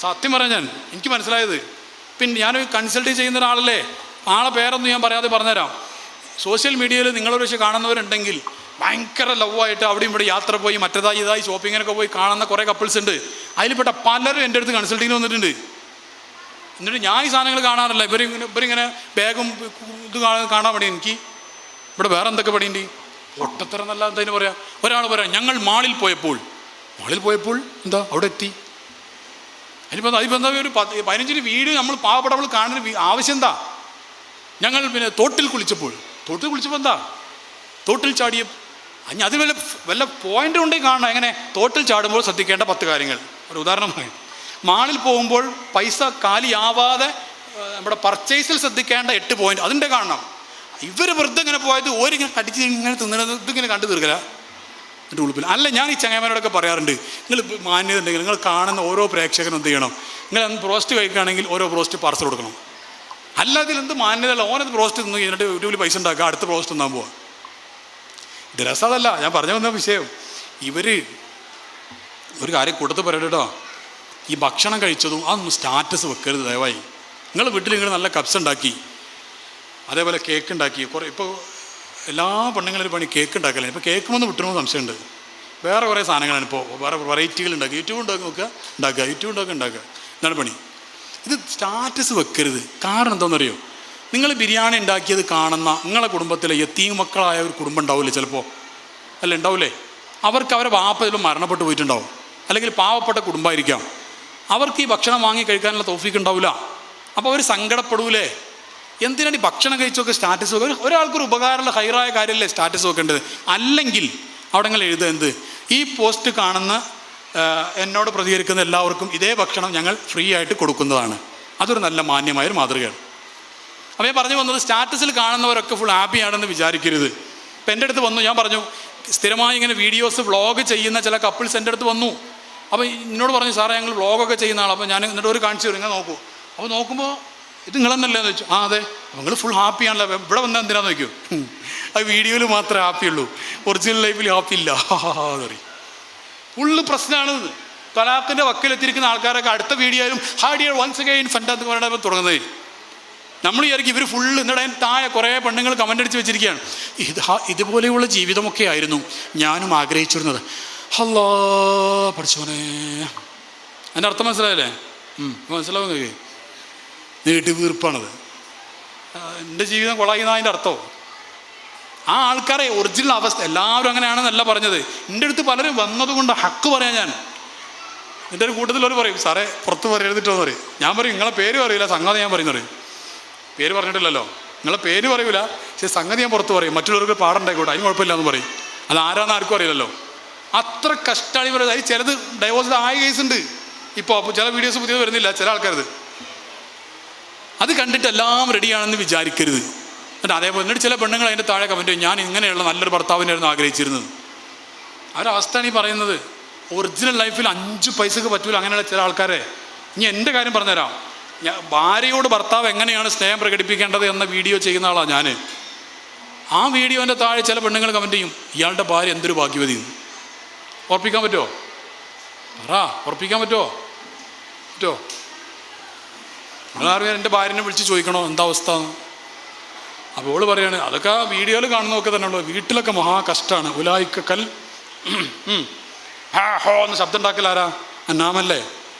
സത്യം പറയാം, എനിക്ക് മനസ്സിലായത്. പിന്നെ ഞാൻ കൺസൾട്ട് ചെയ്യുന്ന ഒരാളല്ലേ, ആളെ പേരൊന്നും ഞാൻ പറയാതെ പറഞ്ഞുതരാം. സോഷ്യൽ മീഡിയയിൽ നിങ്ങളൊരു പക്ഷേ കാണുന്നവരുണ്ടെങ്കിൽ ഭയങ്കര ലവായിട്ട് അവിടെയും ഇവിടെ യാത്ര പോയി മറ്റേതായി ഇതായി ഷോപ്പിങ്ങിനൊക്കെ പോയി കാണുന്ന കുറേ കപ്പിൾസ് ഉണ്ട്. അതിൽപ്പെട്ട പലരും എൻ്റെ അടുത്ത് കൺസൾട്ടിങ്ങിന് വന്നിട്ടുണ്ട്. എന്നിട്ട് ഞാൻ ഈ സാധനങ്ങൾ കാണാറില്ല. ഇവരിങ്ങനെ ബാഗും ഇത് കാണാൻ പണി. എനിക്ക് ഇവിടെ വേറെ എന്തൊക്കെ പണിയുണ്ട്? ഒട്ടത്തരം എന്നല്ല എന്തായാലും പറയാം. ഒരാൾ പറയാം, ഞങ്ങൾ മാളിൽ പോയപ്പോൾ എന്താ അവിടെ എത്തി. അതിപ്പോൾ എന്താ ഒരു 15 വീട് നമ്മൾ പാവപ്പെട്ടവൾ കാണുന്ന ആവശ്യം എന്താ? ഞങ്ങൾ പിന്നെ തോട്ടിൽ കുളിച്ചപ്പോൾ എന്താ തോട്ടിൽ ചാടിയ അത് വല്ല പോയിന്റ് ഉണ്ടെങ്കിൽ കാണണം. എങ്ങനെ തോട്ടിൽ ചാടുമ്പോൾ ശ്രദ്ധിക്കേണ്ട 10 കാര്യങ്ങൾ. ഒരു ഉദാഹരണം പറയും. മാളിൽ പോകുമ്പോൾ പൈസ കാലിയാവാതെ നമ്മുടെ പർച്ചേസിൽ ശ്രദ്ധിക്കേണ്ട 8 പോയിന്റ് അതിൻ്റെ കാണണം. ഇവർ വെറുതെ ഇങ്ങനെ പോയത് ഓരിങ്ങനെ കടിച്ച് ഇങ്ങനെ തിന്നണത് ഇതിങ്ങനെ കണ്ടു തീർക്കല എന്നിട്ട് ഉളുപ്പില്ല. അല്ല, ഞാൻ ഈ ചങ്ങായിമാരോടൊക്കെ പറയാറുണ്ട്, നിങ്ങൾ മാന്യത ഉണ്ടെങ്കിൽ നിങ്ങൾ കാണുന്ന ഓരോ പ്രേക്ഷകനും എന്ത് ചെയ്യണം, നിങ്ങൾ ബ്രോസ്റ്റ് കഴിക്കുകയാണെങ്കിൽ ഓരോ ബ്രോസ്റ്റ് പാർസൽ കൊടുക്കണം. അല്ല, ഇതിലെന്ത് മാന്യതല്ല. ഓനത് ബ്രോസ്റ്റ് തിന്നു കഴിഞ്ഞിട്ട് യൂട്യൂബിൽ പൈസ ഉണ്ടാക്കുക, അടുത്ത ബ്രോസ്റ്റ് തിന്നാൻ പോവാ. ഇത് രസമല്ല. ഞാൻ പറഞ്ഞു വന്ന വിഷയം, ഇവർ ഒരു കാര്യം കൊടുത്ത് പറയട്ടെ കേട്ടോ, ഈ ഭക്ഷണം കഴിച്ചതും അതൊന്നും സ്റ്റാറ്റസ് വെക്കരുത് ദയവായി. നിങ്ങൾ വീട്ടിൽ നിങ്ങൾ നല്ല കപ്സ് ഉണ്ടാക്കി, അതേപോലെ കേക്ക് ഉണ്ടാക്കി. ഇപ്പോൾ എല്ലാ പെണ്ണുങ്ങളും പണി കേക്ക് ഉണ്ടാക്കലാണ്. ഇപ്പോൾ കേക്ക് വന്ന് വിട്ടണമെന്ന് സംശയമുണ്ട്. വേറെ കുറേ സാധനങ്ങളാണ് ഇപ്പോൾ, വേറെ വെറൈറ്റികൾ ഉണ്ടാക്കുക. യൂട്യൂബ് ഉണ്ടാക്കുക എന്താണ് പണി. ഇത് സ്റ്റാറ്റസ് വെക്കരുത്. കാരണം എന്താണെന്നറിയോ, നിങ്ങൾ ബിരിയാണി ഉണ്ടാക്കിയത് കാണുന്ന നിങ്ങളെ കുടുംബത്തിലെ യത്തീം മക്കളായ ഒരു കുടുംബം ഉണ്ടാവില്ലേ ചിലപ്പോൾ, അല്ല ഉണ്ടാവില്ലേ, അവർക്ക് അവരെ വാപ്പ ചിലപ്പോൾ മരണപ്പെട്ടു പോയിട്ടുണ്ടാവും, അല്ലെങ്കിൽ പാവപ്പെട്ട കുടുംബമായിരിക്കാം. അവർക്ക് ഈ ഭക്ഷണം വാങ്ങി കഴിക്കാനുള്ള തൗഫീക്ക് ഉണ്ടാവില്ല. അപ്പോൾ അവർ സങ്കടപ്പെടൂലേ? എന്തിനാണ് ഈ ഭക്ഷണം കഴിച്ചൊക്കെ സ്റ്റാറ്റസ് വെക്കുക? ഒരാൾക്കൊരു ഉപകാരമുള്ള ഹൈറായ കാര്യമല്ലേ സ്റ്റാറ്റസ് വെക്കേണ്ടത്. അല്ലെങ്കിൽ അവിടെ നിങ്ങൾ എഴുതുക, എന്ത്, ഈ പോസ്റ്റ് കാണുന്ന എന്നോട് പ്രതികരിക്കുന്ന എല്ലാവർക്കും ഇതേ ഭക്ഷണം ഞങ്ങൾ ഫ്രീ ആയിട്ട് കൊടുക്കുന്നതാണ്. അതൊരു നല്ല മാന്യമായൊരു മാതൃകയാണ്. അപ്പോൾ ഞാൻ പറഞ്ഞു വന്നത്, സ്റ്റാറ്റസിൽ കാണുന്നവരൊക്കെ ഫുൾ ഹാപ്പിയാണെന്ന് വിചാരിക്കരുത്. ഇപ്പം എൻ്റെ അടുത്ത് വന്നു, ഞാൻ പറഞ്ഞു സ്ഥിരമായി ഇങ്ങനെ വീഡിയോസ് വ്ളോഗ് ചെയ്യുന്ന ചില കപ്പിൾസ് എൻ്റെ അടുത്ത് വന്നു. അപ്പോൾ എന്നോട് പറഞ്ഞു, സാറേ ഞങ്ങൾ വ്ളോഗൊക്കെ ചെയ്യുന്ന ആൾ. അപ്പോൾ ഞാൻ എന്നിട്ട് ഒരു കാണിച്ചു തരും, ഇങ്ങനെ നോക്കൂ. അപ്പോൾ നോക്കുമ്പോൾ ഇത് നിങ്ങളെന്നല്ലേ എന്ന് വെച്ചു. ആ അതെ. നിങ്ങൾ ഫുൾ ഹാപ്പിയാണല്ലോ, ഇവിടെ വന്നാൽ എന്തിനാന്ന് നോക്കൂ. അത് വീഡിയോയിൽ മാത്രമേ ഹാപ്പിയുള്ളൂ, ഒറിജിനൽ ലൈഫിൽ ഹാപ്പി ഇല്ല എന്ന് പറയും. ഫുള്ള് പ്രശ്നമാണിത്. തലാഖിൻ്റെ വക്കിലെത്തിയിരിക്കുന്ന ആൾക്കാരൊക്കെ അടുത്ത വീഡിയോയിലും ഹാഡിയർ വൺസ് അഗൈൻ ഫണ്ടാന്ന് പറയുമ്പോൾ തുടങ്ങുന്നത്. നമ്മൾ വിചാരിക്കും ഇവർ ഫുള്ള്. എന്നിട്ട് അതിന് താഴെ കുറേ പെണ്ണുങ്ങൾ കമൻ്റ് അടിച്ച് വെച്ചിരിക്കുകയാണ്, ഇതുപോലെയുള്ള ജീവിതമൊക്കെ ആയിരുന്നു ഞാനും ആഗ്രഹിച്ചിരുന്നത്. അല്ലാ പഠിച്ചോനെ, അതിൻ്റെ അർത്ഥം മനസ്സിലായല്ലേ? മനസ്സിലാവും നിങ്ങൾക്ക്? നീട്ടി വീർപ്പാണത്. എൻ്റെ ജീവിതം കൊളായിന്ന അതിൻ്റെ അർത്ഥം. ആ ആൾക്കാരെ ഒറിജിനൽ അവസ്ഥ എല്ലാവരും അങ്ങനെയാണെന്നല്ല പറഞ്ഞത്. എൻ്റെ അടുത്ത് പലരും വന്നതുകൊണ്ട് ഹക്ക് പറയാൻ ഞാൻ. എൻ്റെ ഒരു കൂട്ടത്തിലൊരു പറയും, സാറേ പുറത്ത് പറയരുതിട്ടോന്ന് പറയും. ഞാൻ പറയും, നിങ്ങളെ പേര് പറയില്ല, സംഗതി ഞാൻ പറയുന്ന പറയും. പേര് പറഞ്ഞിട്ടില്ലല്ലോ, നിങ്ങളെ പേര് പറയൂല, പക്ഷേ സംഗതി ഞാൻ പുറത്ത് പറയും. മറ്റുള്ളവർക്ക് പാടുണ്ടായിക്കോട്ടെ, അതിന് കുഴപ്പമില്ല എന്ന് പറയും. അത് ആരാന്ന് ആർക്കും അറിയില്ലല്ലോ. അത്ര കഷ്ടമാണ് ഇവർ. അതിൽ ചിലത് ഡൈവോഴ്സ് ആയ കേസുണ്ട് ഇപ്പോൾ. ചില വീഡിയോസ് പുതിയത് വരുന്നില്ല ചില ആൾക്കാരത്. അത് കണ്ടിട്ട് എല്ലാം റെഡിയാണെന്ന് വിചാരിക്കരുത്. എന്നിട്ട് അതേപോലെ എന്നിട്ട് ചില പെണ്ണുങ്ങൾ അതിൻ്റെ താഴെ കമൻറ്റ് ചെയ്യും, ഞാൻ ഇങ്ങനെയുള്ള നല്ലൊരു ഭർത്താവിനായിരുന്നു ആഗ്രഹിച്ചിരുന്നത്. അവരവസ്ഥയാണ് ഈ പറയുന്നത്. ഒറിജിനൽ ലൈഫിൽ 5 പൈസക്ക് പറ്റൂല അങ്ങനെയുള്ള ചില ആൾക്കാരെ. ഇനി എൻ്റെ കാര്യം പറഞ്ഞുതരാം. ഭാര്യയോട് ഭർത്താവ് എങ്ങനെയാണ് സ്നേഹം പ്രകടിപ്പിക്കേണ്ടത് എന്ന വീഡിയോ ചെയ്യുന്ന ആളാണ് ഞാൻ. ആ വീഡിയോൻ്റെ താഴെ ചില പെണ്ണുങ്ങൾ കമൻറ്റ് ചെയ്യും, ഇയാളുടെ ഭാര്യ എന്തൊരു ഭാഗ്യവതി. ഉറപ്പിക്കാൻ പറ്റുമോ? ഉറപ്പിക്കാൻ പറ്റുമോ? നിങ്ങളാരും എൻ്റെ ഭാര്യനെ വിളിച്ച് ചോദിക്കണോ എന്താ അവസ്ഥ? അപ്പോൾ ഓള് പറയാണ്, അതൊക്കെ വീഡിയോയിൽ കാണുന്നതൊക്കെ തന്നെ ഉള്ളൂ, വീട്ടിലൊക്കെ മഹാ കഷ്ടമാണ്. ഉലായിക്കൽ ഹോ എന്ന് ശബ്ദം ഉണ്ടാക്കലാരാ? അന്നാമല്ലേ?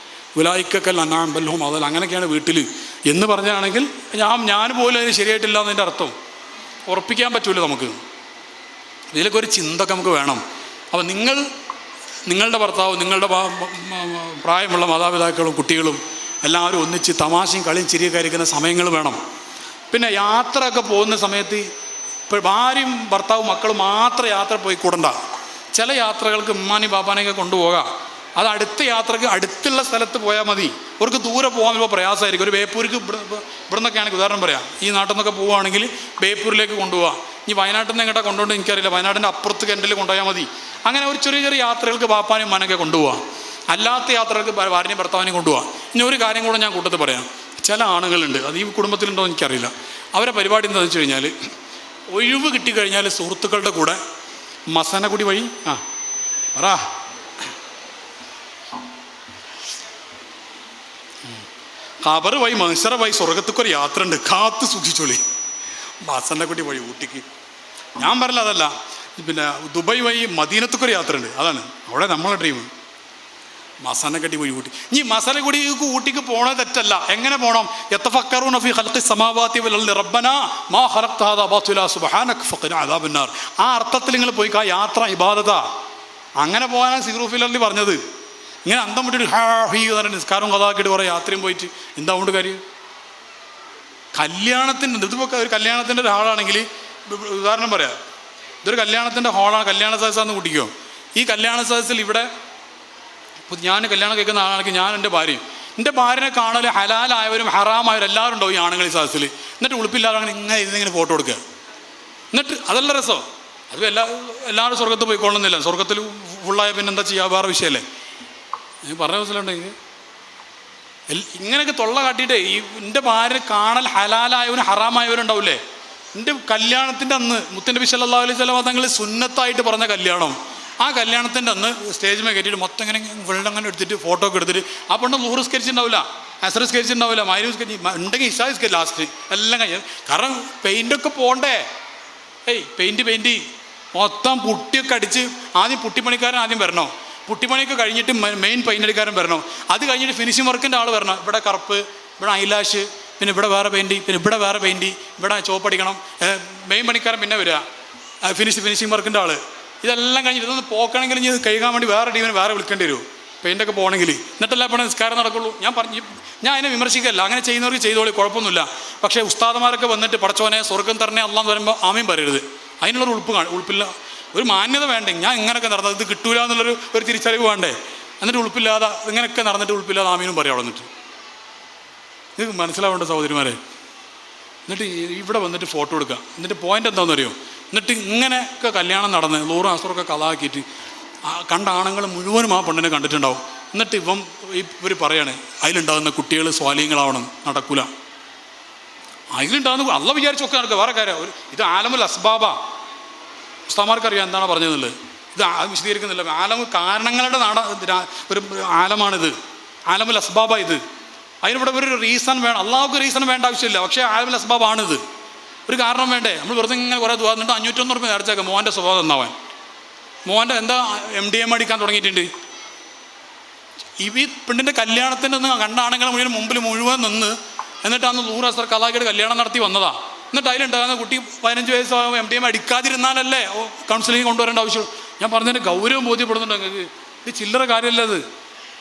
ഉലായിക്കൽ അന്നാം ബല്ഹും അതല്ല, അങ്ങനെയൊക്കെയാണ് വീട്ടിൽ എന്ന് പറഞ്ഞാണെങ്കിൽ ഞാൻ പോലും അതിന് ശരിയായിട്ടില്ല എന്നതിൻ്റെ അർത്ഥം. ഉറപ്പിക്കാൻ പറ്റൂല നമുക്ക്. ഇതിലൊക്കെ ഒരു ചിന്തയൊക്കെ നമുക്ക് വേണം. അപ്പോൾ നിങ്ങളുടെ ഭർത്താവ്, നിങ്ങളുടെ പ്രായമുള്ള മാതാപിതാക്കളും കുട്ടികളും എല്ലാവരും ഒന്നിച്ച് തമാശയും കളിയും ചിരിയൊക്കെ ഇരിക്കുന്ന സമയങ്ങൾ വേണം. പിന്നെ യാത്രയൊക്കെ പോകുന്ന സമയത്ത് ഇപ്പോൾ ഭാര്യയും ഭർത്താവും മക്കളും മാത്രം യാത്ര പോയി കൂടണ്ട. ചില യാത്രകൾക്ക് ഉമ്മാനി ബാപ്പാനെയൊക്കെ കൊണ്ടുപോകാം. അത് അടുത്ത യാത്രക്ക് അടുത്തുള്ള സ്ഥലത്ത് പോയാൽ മതി. അവർക്ക് ദൂരെ പോകാൻ ചിലപ്പോൾ പ്രയാസമായിരിക്കും. ഒരു ബേപ്പൂർക്ക് ഇവിടുന്നൊക്കെ ആണെങ്കിൽ ഉദാഹരണം പറയാം, ഈ നാട്ടിൽ നിന്നൊക്കെ പോവുകയാണെങ്കിൽ ബേപ്പൂരിലേക്ക് കൊണ്ടുപോകാം. ഇനി വയനാട്ടിൽ നിന്ന് എങ്ങോട്ടാ കൊണ്ടുപോകേണ്ടത് എനിക്കറിയില്ല, വയനാട്ടിൻ്റെ അപ്പുറത്ത് കെൻഡിൽ കൊണ്ടുപോയാൽ മതി. അങ്ങനെ ഒരു ചെറിയ ചെറിയ യാത്രകൾക്ക് ബാപ്പാനും ഉമ്മാനൊക്കെ കൊണ്ടുപോകാം. അല്ലാത്ത യാത്രകൾക്ക് ഭാര്യയും ഭർത്താവിനെയും കൊണ്ടുപോകാം. ഇനി ഒരു കാര്യം കൂടെ ഞാൻ കൂട്ടത്തിൽ പറയാം. ചില ആണുങ്ങളുണ്ട്, അത് ഈ കുടുംബത്തിലുണ്ടോ എന്ന് എനിക്കറിയില്ല, അവരെ പരിപാടി എന്താണെന്ന് വെച്ച് കഴിഞ്ഞാൽ ഒഴിവ് കിട്ടിക്കഴിഞ്ഞാൽ സുഹൃത്തുക്കളുടെ കൂടെ മസനഗുടി വഴി ഖബർ വഴി മനുഷ്യറ വഴി സ്വർഗത്തേക്കൊരു യാത്ര ഉണ്ട്, കാത്ത് സൂക്ഷിച്ചോളി. ബാസന്നക്കുട്ടി വഴി ഊട്ടിക്ക്, ഞാൻ പറയില്ല അതല്ല, പിന്നെ ദുബായ് വഴി മദീനത്തേക്കൊരു യാത്ര ഉണ്ട്, അതാണ് അവിടെ നമ്മളെ ഡ്രീം. മസാലക്കട്ടി പോയി ഊട്ടി. ഇനി മസാലക്കുടി ഊട്ടിക്ക് പോണത് തെറ്റല്ല. എങ്ങനെ പോകണം? യതഫക്കറൂന ഫീ ഖൽഖി സമാവാതി വൽ അർളി റബ്ബനാ മാ ഖലഖ്ത ഹാദാ ബാതിലാ സുബ്ഹാനക ഫഖിനാ അദാബൻ നാർ. ആ അർത്ഥത്തിൽ നിങ്ങൾ പോയി ആ യാത്ര ഇബാദത്താ. അങ്ങനെ പോകാനാണ് സിറൂഫിലി പറഞ്ഞത്. ഇങ്ങനെ അന്തം വിട്ടിട്ട് ഹാ ഹീ എന്ന് നിസ്കാരം കഥാക്കിയിട്ട് കുറേ യാത്രയും പോയിട്ട് എന്താ കൊണ്ട് കാര്യം? കല്യാണത്തിൻ്റെ ഇതിപ്പോൾ ഒരു കല്യാണത്തിൻ്റെ ഒരാളാണെങ്കിൽ ഉദാഹരണം പറയാം, ഇതൊരു കല്യാണത്തിൻ്റെ ഹോളാണ്, കല്യാണ സദസ്സാന്ന് കൂട്ടിക്കോ. ഈ കല്യാണ സദസ്സിൽ ഇവിടെ ഇപ്പോൾ ഞാൻ കല്യാണം കേൾക്കുന്ന ആളാണെങ്കിൽ ഞാൻ എൻ്റെ ഭാര്യനെ കാണൽ ഹലാലായവരും ഹറാമായവരും എല്ലാവരും ഉണ്ടാവും ഈ ആണുങ്ങൾ ഈ സദസ്സിൽ. എന്നിട്ട് ഉളുപ്പില്ലാതെ അങ്ങനെ ഇങ്ങനെ ഫോട്ടോ കൊടുക്കുക. എന്നിട്ട് അതല്ല രസം. അത് എല്ലാവരും സ്വർഗത്ത് പോയിക്കൊള്ളുന്നില്ല. സ്വർഗത്തിൽ ഫുള്ളായ പിന്നെ എന്താ ചെയ്യുക, വേറെ വിഷയമല്ലേ. പറഞ്ഞ മനസ്സിലുണ്ടെങ്കിൽ ഇങ്ങനെയൊക്കെ തൊള്ള കാട്ടിയിട്ടേ ഈ എൻ്റെ ഭാര്യ കാണൽ ഹലാലായവനും ഹറാമായവരും ഉണ്ടാവില്ലേ. എൻ്റെ കല്യാണത്തിൻ്റെ അന്ന് മുത്തനബി സല്ലല്ലാഹു അലൈഹി വസല്ലം തങ്ങൾ സുന്നത്തായിട്ട് പറഞ്ഞ കല്യാണം, ആ കല്യാണത്തിൻ്റെ അന്ന് സ്റ്റേജിൽ കയറ്റിയിട്ട് മൊത്തം ഇങ്ങനെ വെള്ളം അങ്ങനെ എടുത്തിട്ട് ഫോട്ടോ ഒക്കെ എടുത്തിട്ട് ആ പെണ്ണ് ളുഹർ സ്കരിച്ചിട്ടുണ്ടാവില്ല, അസ്ർ സ്കരിച്ചിട്ടുണ്ടാവില്ല, മഗ്‌രിബ് സ്കരിച്ച് ഉണ്ടെങ്കിൽ ഇശാ സ്കരിച്ച് ലാസ്റ്റ് എല്ലാം കഴിഞ്ഞു. കാരണം പെയിൻ്റൊക്കെ പോകണ്ടേ. പെയിൻറ്റ് മൊത്തം പുട്ടിയൊക്കെ അടിച്ച് ആദ്യം പുട്ടിപ്പണിക്കാരൻ ആദ്യം വരണോ, പുട്ടിപ്പണിയൊക്കെ കഴിഞ്ഞിട്ട് മെയിൻ പെയിൻ്റ് അടിക്കാരൻ വരണോ, അത് കഴിഞ്ഞിട്ട് ഫിനിഷിംഗ് വർക്കിൻ്റെ ആൾ വരണം. ഇവിടെ കറുപ്പ്, ഇവിടെ ഐലാഷ്, പിന്നെ ഇവിടെ വേറെ പെയിൻറ്റ്, പിന്നെ ഇവിടെ വേറെ പെയിൻറ്റ്, ഇവിടെ ചോപ്പടിക്കണം. മെയിൻ പണിക്കാരൻ പിന്നെ വരിക, ഫിനിഷിംഗ് വർക്കിൻ്റെ ആൾ. ഇതെല്ലാം കഴിഞ്ഞിട്ട് ഇതൊന്ന് പോക്കണമെങ്കിൽ ഇനി കഴുകാൻ വേണ്ടി വേറെ ടീമിന് വേറെ വിളിക്കേണ്ടി വരും, പെയിൻ്റൊക്കെ പോകണമെങ്കിൽ. എന്നിട്ടല്ല ഇപ്പോൾ നിസ്കാരം നടക്കുള്ളൂ. ഞാൻ അതിനെ വിമർശിക്കല്ല, അങ്ങനെ ചെയ്യുന്നവർക്ക് ചെയ്തോളി, കുഴപ്പമൊന്നുമില്ല. പക്ഷേ ഉസ്താദന്മാരൊക്കെ വന്നിട്ട് പടച്ചോനെ സ്വർഗം തരണേ അള്ളാന്ന് പറയുമ്പോൾ ആമീൻ പറയരുത്. അതിനുള്ളൊരു ഉൾപ്പില്ല, ഒരു മാന്യത വേണ്ടേ. ഞാൻ ഇങ്ങനെയൊക്കെ നടന്നത് ഇത് കിട്ടൂല എന്നുള്ളൊരു തിരിച്ചറിവ് വേണ്ടേ. എന്നിട്ട് ഉൾപ്പില്ലാതെ ഇങ്ങനെയൊക്കെ നടന്നിട്ട് ഉൾപ്പില്ലാതെ ആമീനും പറയാം അവിടെ നിന്നിട്ട്. ഇത് മനസ്സിലാവേണ്ട സഹോദരിമാരെ. എന്നിട്ട് ഇവിടെ വന്നിട്ട് ഫോട്ടോ എടുക്കുക. എന്നിട്ട് പോയിൻ്റ് എന്താണെന്ന് അറിയോ? എന്നിട്ട് ഇങ്ങനെയൊക്കെ കല്യാണം നടന്ന് ലൂറും അസുറൊക്കെ കലാക്കിയിട്ട് കണ്ട ആണുങ്ങൾ മുഴുവനും ആ പെണ്ണിനെ കണ്ടിട്ടുണ്ടാവും. എന്നിട്ട് ഇവർ പറയാണ് അതിലുണ്ടാകുന്ന കുട്ടികൾ സ്വാലീങ്ങളാവണം, നടക്കൂല. അതിലുണ്ടാകുന്ന അള്ള വിചാരിച്ചൊക്കെ നടക്കുക, വേറെ കാര്യം. ഇത് ആലമുൽ അസ്ബാബാ. ഉസ്താമാർക്കറിയാം എന്താണ് പറഞ്ഞതെന്നുള്ളത്. ഇത് വിശദീകരിക്കുന്നില്ല. ആലം കാരണങ്ങളുടെ ഒരു ആലമാണിത്, ആലമുൽ അസ്ബാബ. ഇത് അതിനിവിടെ ഒരു റീസൺ വേണം. അള്ളാഹുക്ക് റീസൺ വേണ്ട ആവശ്യമില്ല, പക്ഷേ ആലമുൽ അസ്ബാബാണിത്. ഒരു കാരണം വേണ്ടേ? നമ്മൾ വെറുതെ ഇങ്ങനെ കുറേ എന്നിട്ട് 500 രൂപ നേർച്ചേക്കാം മോൻ്റെ സ്വഭാവം നന്നാവാൻ. മോൻ്റെ എന്താ MDMA അടിക്കാൻ തുടങ്ങിയിട്ടുണ്ട്. ഈ പെണ്ണിൻ്റെ കല്യാണത്തിൻ്റെ കണ്ട ആണുങ്ങളെ മുഴുവൻ നിന്ന് എന്നിട്ട് അന്ന് 100 അസർ കലാക്കിയിട്ട് കല്യാണം നടത്തി വന്നതാ. എന്നിട്ട് അതിലുണ്ടാകുന്ന കുട്ടി 15 വയസ്സാകുമ്പോൾ MDMA അടിക്കാതിരുന്നാലല്ലേ കൗൺസിലിംഗ് കൊണ്ടുവരേണ്ട ആവശ്യം. ഞാൻ പറഞ്ഞതിന് ഗൗരവം ബോധ്യപ്പെടുന്നുണ്ട് നിങ്ങൾക്ക്. ഇത് ചില്ലറ കാര്യമല്ല. ഇത്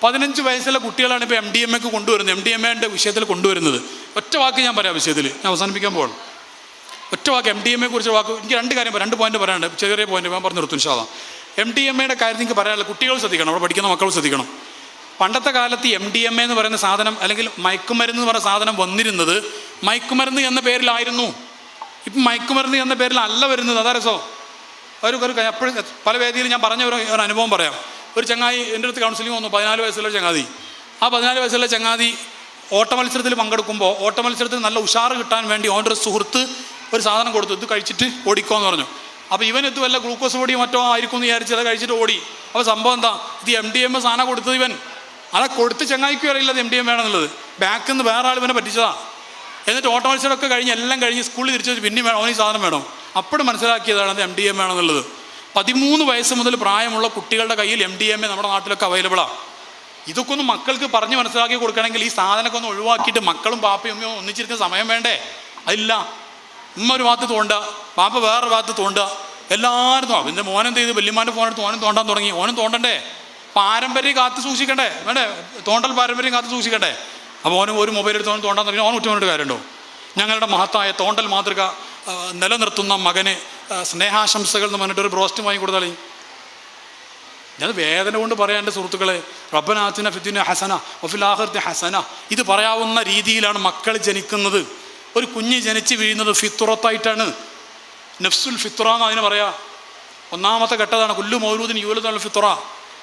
15 വയസ്സുള്ള കുട്ടികളാണ് ഇപ്പോൾ MDMAക്ക് കൊണ്ടുവരുന്നത്, MDMAൻ്റെ വിഷയത്തിൽ കൊണ്ടുവരുന്നത്. ഒറ്റ വാക്ക് ഞാൻ പറയാം വിഷയത്തിൽ, ഞാൻ അവസാനിപ്പിക്കാൻ പോകണം. ഒറ്റ വാക്ക് MDMA കുറിച്ച് വാക്ക്. എനിക്ക് 2 പോയിന്റ് പറയാനുണ്ട്, ചെറിയ പോയിന്റ് ഞാൻ പറഞ്ഞു നിർത്തും ഇൻഷാ അല്ലാഹ്. MDMAയുടെ കാര്യത്തിൽ എനിക്ക് പറയാനുള്ള, കുട്ടികൾ ശ്രദ്ധിക്കണം, അവിടെ പഠിക്കുന്ന മക്കൾ ശ്രദ്ധിക്കണം. പണ്ടത്തെ കാലത്ത് MDMA എന്ന് പറയുന്ന സാധനം അല്ലെങ്കിൽ മയക്കുമരുന്ന് എന്ന് പറയുന്ന സാധനം വന്നിരുന്നത് മയക്കുമരുന്ന് എന്ന പേരിലായിരുന്നു. ഇപ്പം മയക്കുമരുന്ന് എന്ന പേരിലല്ല വരുന്നത്. അതാ രസം. എപ്പോഴും പല വേദിയിൽ ഞാൻ പറഞ്ഞ ഒരു അനുഭവം പറയാം. ഒരു ചങ്ങാതി എൻ്റെ അടുത്ത് കൗൺസിലിംഗ് വന്നു, 14 വയസ്സുള്ള ചങ്ങാതി. ആ 14 വയസ്സുള്ള ചങ്ങാതി ഓട്ട മത്സരത്തിൽ പങ്കെടുക്കുമ്പോൾ ഓട്ട മത്സരത്തിൽ നല്ല ഉഷാറ് കിട്ടാൻ വേണ്ടി അവൻ്റെ ഒരു സുഹൃത്ത് ഒരു സാധനം കൊടുത്തു, ഇത് കഴിച്ചിട്ട് ഓടിക്കോന്ന് പറഞ്ഞു. അപ്പോൾ ഇവനെത്ത് വല്ല ഗ്ലൂക്കോസ് പൊടിയോ മറ്റോ ആയിരിക്കും എന്ന് വിചാരിച്ച് അത് കഴിച്ചിട്ട് ഓടി. അപ്പോൾ സംഭവം എന്താ, ഇത് MDMA സാധനം കൊടുത്തത് ഇവൻ. അതാ കൊടുത്ത് ചങ്ങായിക്കും അറിയില്ല അത് MDMA ആണെന്നുള്ളത്. ബാക്കിൽ നിന്ന് വേറെ ആൾ ഇവനെ പറ്റിച്ചതാ. എന്നിട്ട് ഓട്ട മത്സരമൊക്കെ കഴിഞ്ഞ് എല്ലാം കഴിഞ്ഞ് സ്കൂളിൽ തിരിച്ചു വെച്ച് പിന്നെ വേണം, അവന് ഈ സാധനം വേണം. അപ്പോഴും മനസ്സിലാക്കിയതാണ് അത് MDMA ആണെന്നുള്ളത്. 13 വയസ്സ് മുതൽ പ്രായമുള്ള കുട്ടികളുടെ കയ്യിൽ MDMA നമ്മുടെ നാട്ടിലൊക്കെ അവൈലബിളാണ്. ഇതൊക്കെ ഒന്ന് മക്കൾക്ക് പറഞ്ഞ് മനസ്സിലാക്കി കൊടുക്കണമെങ്കിൽ ഈ സാധനമൊക്കെ ഒന്ന് ഒഴിവാക്കിയിട്ട് മക്കളും പാപ്പയും ഉമ്മയും ഒന്നിച്ചിരിക്കുന്ന സമയം വേണ്ടേ? അതില്ല. ഉമ്മ ഒരു ഭാഗത്ത് തോണ്ടുക, പാപ്പ വേറെ ഭാഗത്ത് തോണ്ടുക, എല്ലാവരും തോന്നും. എൻ്റെ മോനെന്ത് ചെയ്ത് വല്യമ്മാൻ്റെ ഫോണെടുത്ത് ഓനും തോണ്ടാൻ തുടങ്ങി. ഓനും തോണ്ടണ്ടേ? പാരമ്പര്യം കാത്ത് സൂക്ഷിക്കണ്ടേ? വേണ്ടേ? തോണ്ടൽ പാരമ്പര്യം കാത്ത് സൂക്ഷിക്കണ്ടേ? അപ്പോൾ ഓനും ഒരു മൊബൈൽ എടുത്ത് ഓൻ തോണ്ടാൻ തുടങ്ങി. ഓൻ ഉറ്റവനോട് കാര്യമുണ്ടോ? ഞങ്ങളുടെ മഹത്തായ തോണ്ടൽ മാതൃക നിലനിർത്തുന്ന മകന് സ്നേഹാശംസകൾ എന്ന് പറഞ്ഞിട്ട് ഒരു ബ്രോസ്റ്റ് വാങ്ങി കൊടുത്താളി. ഞാൻ വേദന കൊണ്ട് പറയാൻ എൻ്റെ സുഹൃത്തുക്കളെ, റബ്ബനാ ആതിനാ ഫിദ്ദുനിയ ഹസന വഫിൽ ആഖിറതി ഹസന. ഇത് പറയാവുന്ന രീതിയിലാണ് മക്കൾ ജനിക്കുന്നത്. ഒരു കുഞ്ഞ് ജനിച്ച് വീഴുന്നത് ഫിത്തുറത്തായിട്ടാണ്. നഫ്സുൽ ഫിത്തുറ എന്ന് അതിന് പറയാം. ഒന്നാമത്തെ ഘട്ടതാണ് കുല്ലു മൗലൂദിൻ യൂലദു അലൽ ഫിത്തുറ